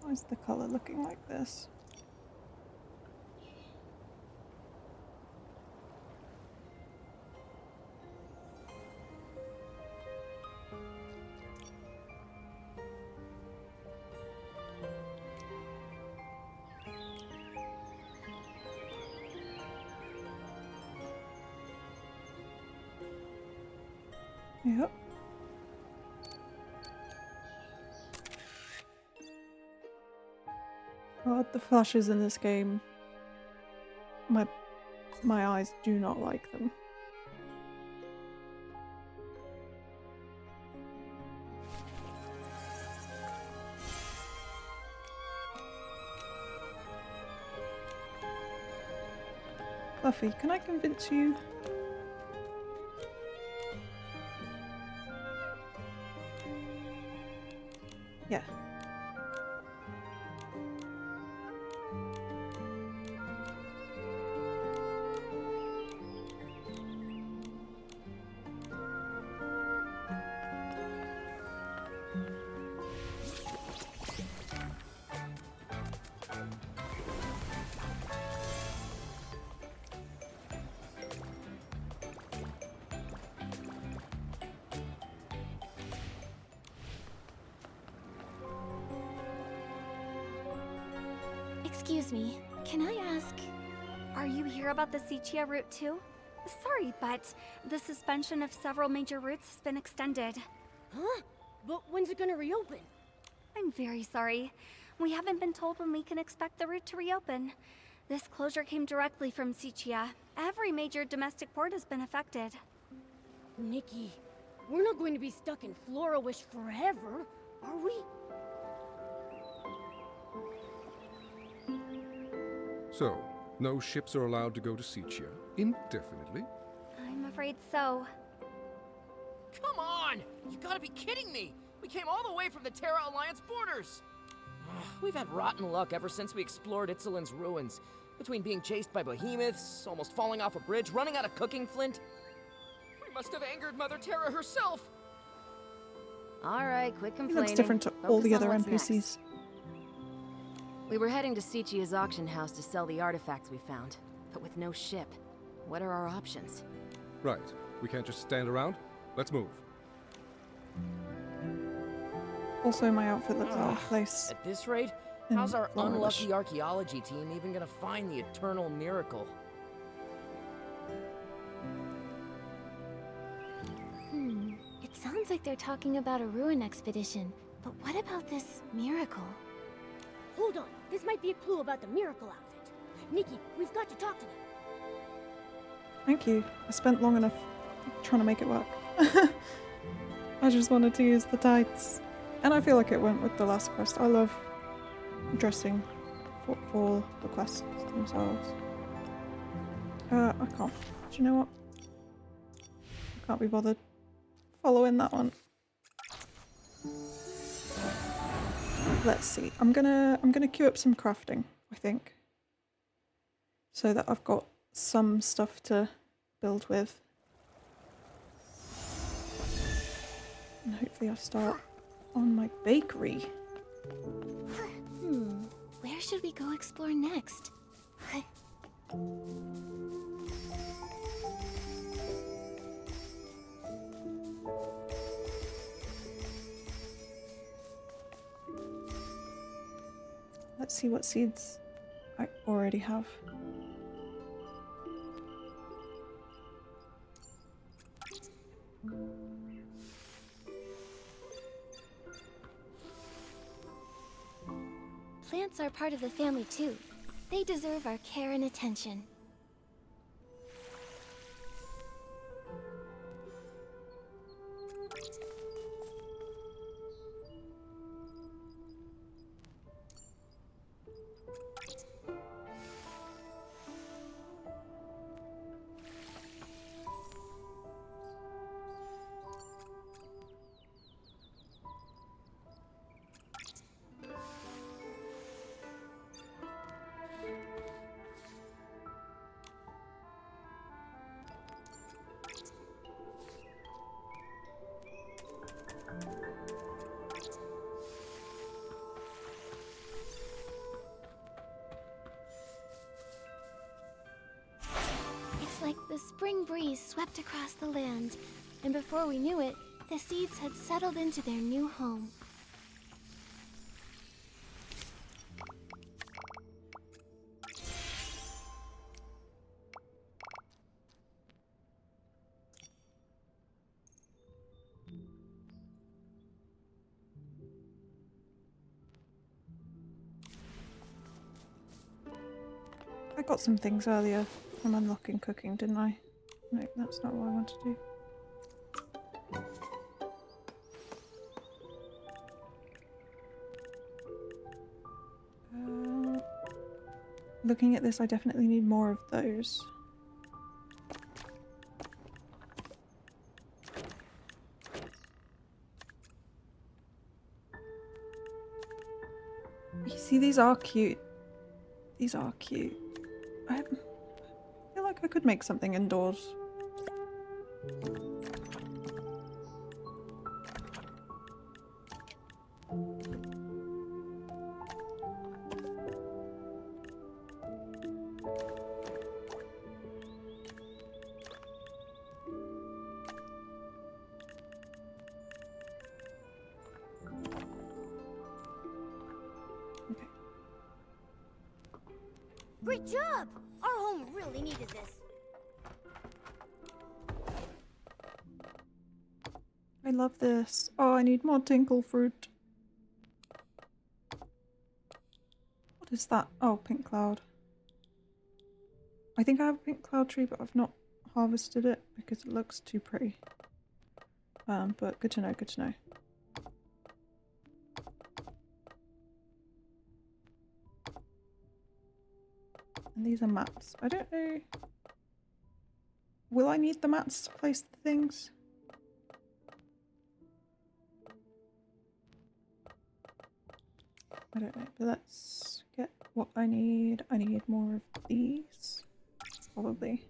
Why is the color looking like this? Yep. God, the flashes in this game. My eyes do not like them. Buffy, can I convince you? Yeah. Excuse me, can I ask, are you here about the Sichia route too? Sorry, but the suspension of several major routes has been extended. Huh? But when's it gonna reopen? I'm very sorry. We haven't been told when we can expect the route to reopen. This closure came directly from Sichia. Every major domestic port has been affected. Nikki, we're not going to be stuck in Florawish forever, are we? So, no ships are allowed to go to Sichia indefinitely? I'm afraid so. Come on! You gotta be kidding me! We came all the way from the Terra Alliance borders! We've had rotten luck ever since we explored Itzelin's ruins. Between being chased by behemoths, almost falling off a bridge, running out of cooking flint. We must have angered Mother Terra herself! Alright, quit He complaining. looks different to all Focus the on other what's NPCs. next. We were heading to Sichia's auction house to sell the artifacts we found, but with no ship. What are our options? Right. We can't just stand around. Let's move. Also, my outfit looks out of place. At this rate, in how's our Florawish. unlucky archaeology team even gonna find the eternal miracle? It sounds like they're talking about a ruin expedition, but what about this miracle? Hold on, this might be a clue about the miracle outfit. Nikki, we've got to talk to them. Thank you. I spent long enough trying to make it work. I just wanted to use the tights. And I feel like it went with the last quest. I love dressing for the quests themselves. I can't. Do you know what? I can't be bothered following that one. let's see. I'm gonna queue up some crafting, I think, so that I've got some stuff to build with, and hopefully I'll start on my bakery. Where should we go explore next? Let's see what seeds I already have. Plants are part of the family too. They deserve our care and attention. It's like the spring breeze swept across the land, and before we knew it, the seeds had settled into their new home. I got some things earlier from unlocking cooking, didn't I? No, that's not what I want to do. Looking at this, I definitely need more of those. You see, these are cute. These are cute. I feel like I could make something indoors. Great job! Our home really needed this. I love this. Oh, I need more tinkle fruit. What is that? Oh, pink cloud. I think I have a pink cloud tree, but I've not harvested it because it looks too pretty. But good to know, good to know. And these are mats. I don't know. Will I need the mats to place the things? I don't know, but let's get what I need. I need more of these, probably.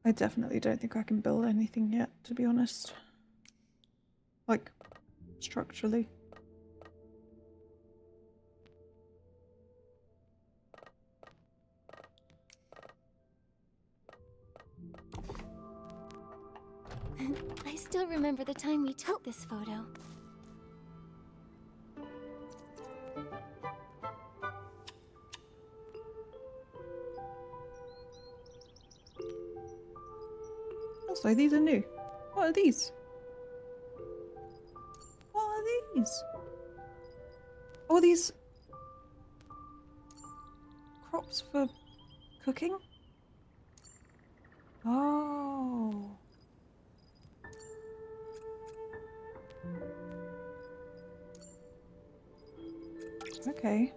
I definitely don't think I can build anything yet, to be honest. Like, structurally. I still remember the time we took this photo. Also, these are new. What are these? What are these? Oh, these crops for cooking? Oh. Okay.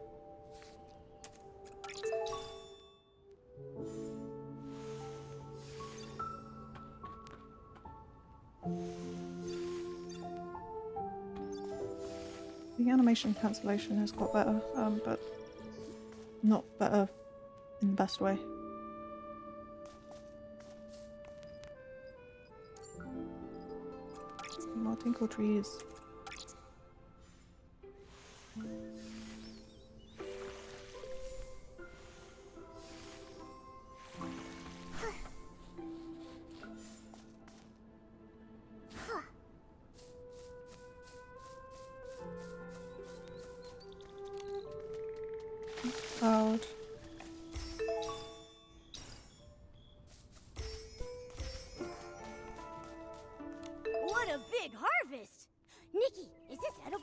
animation cancellation has got better, but not better in the best way. More tinkle trees. Cloud. What a big harvest! Nikki, is this edible?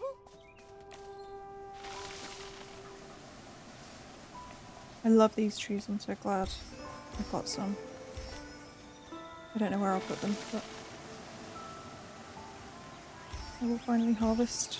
I love these trees, I'm so glad I've got some. I don't know where I'll put them, but I will finally harvest.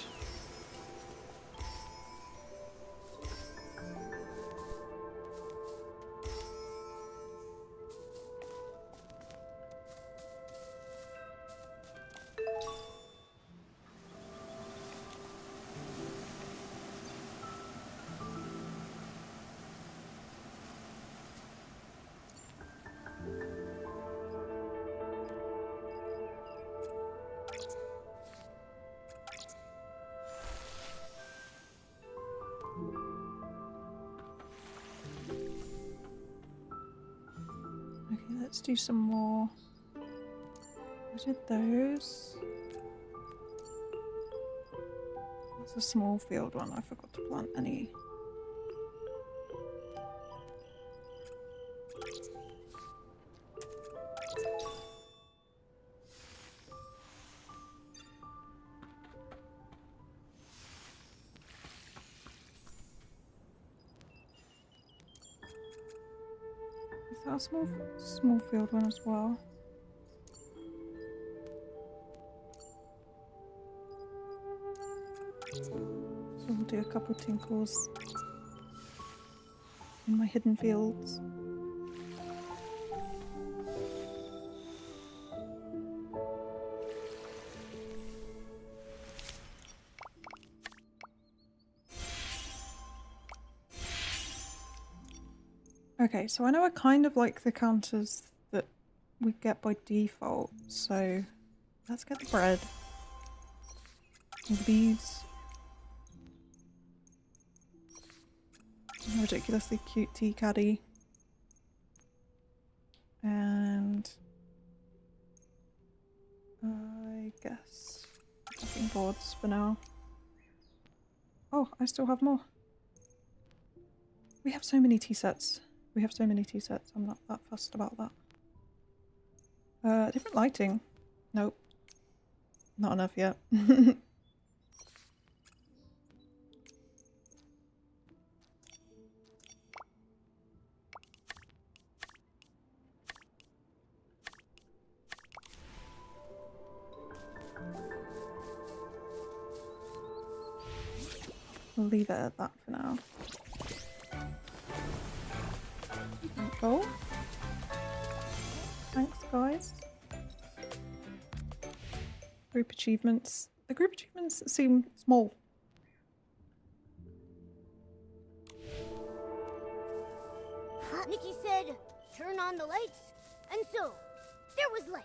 Okay, let's do some more. I did those. It's a small field one. I forgot to plant any. Is that a small field one as well? So we'll do a couple tinkles in my hidden fields. Okay, so I know I kind of like the counters that we get by default, so let's get the bread. And the bees. A ridiculously cute tea caddy. And I guess cutting boards for now. Oh, I still have more. We have so many tea sets. We have so many tea sets. I'm not that fussed about that. Different lighting. Nope. Not enough yet. We'll leave it at that for now. Oh. Thanks, guys. Group achievements. The group achievements seem small. Nikki said, turn on the lights, and so, there was light.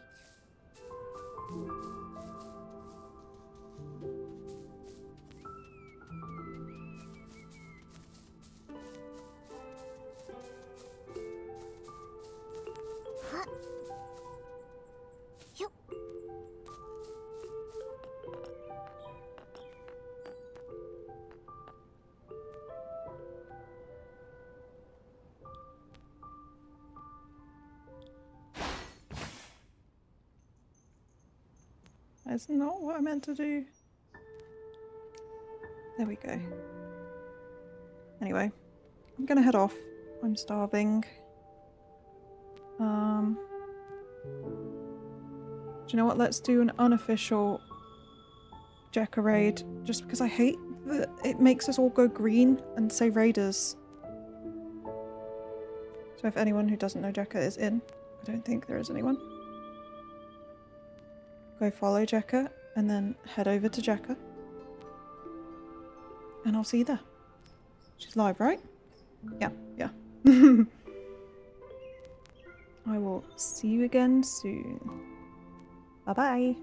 Yup. That's not what I meant to do. There we go. Anyway, I'm gonna head off. I'm starving. Do you know what? Let's do an unofficial Jekka raid, just because I hate that it makes us all go green and say raiders. So if anyone who doesn't know Jekka is in, I don't think there is anyone. Go follow Jekka and then head over to Jekka. And I'll see you there. She's live, right? Yeah, yeah. I will see you again soon. Bye-bye.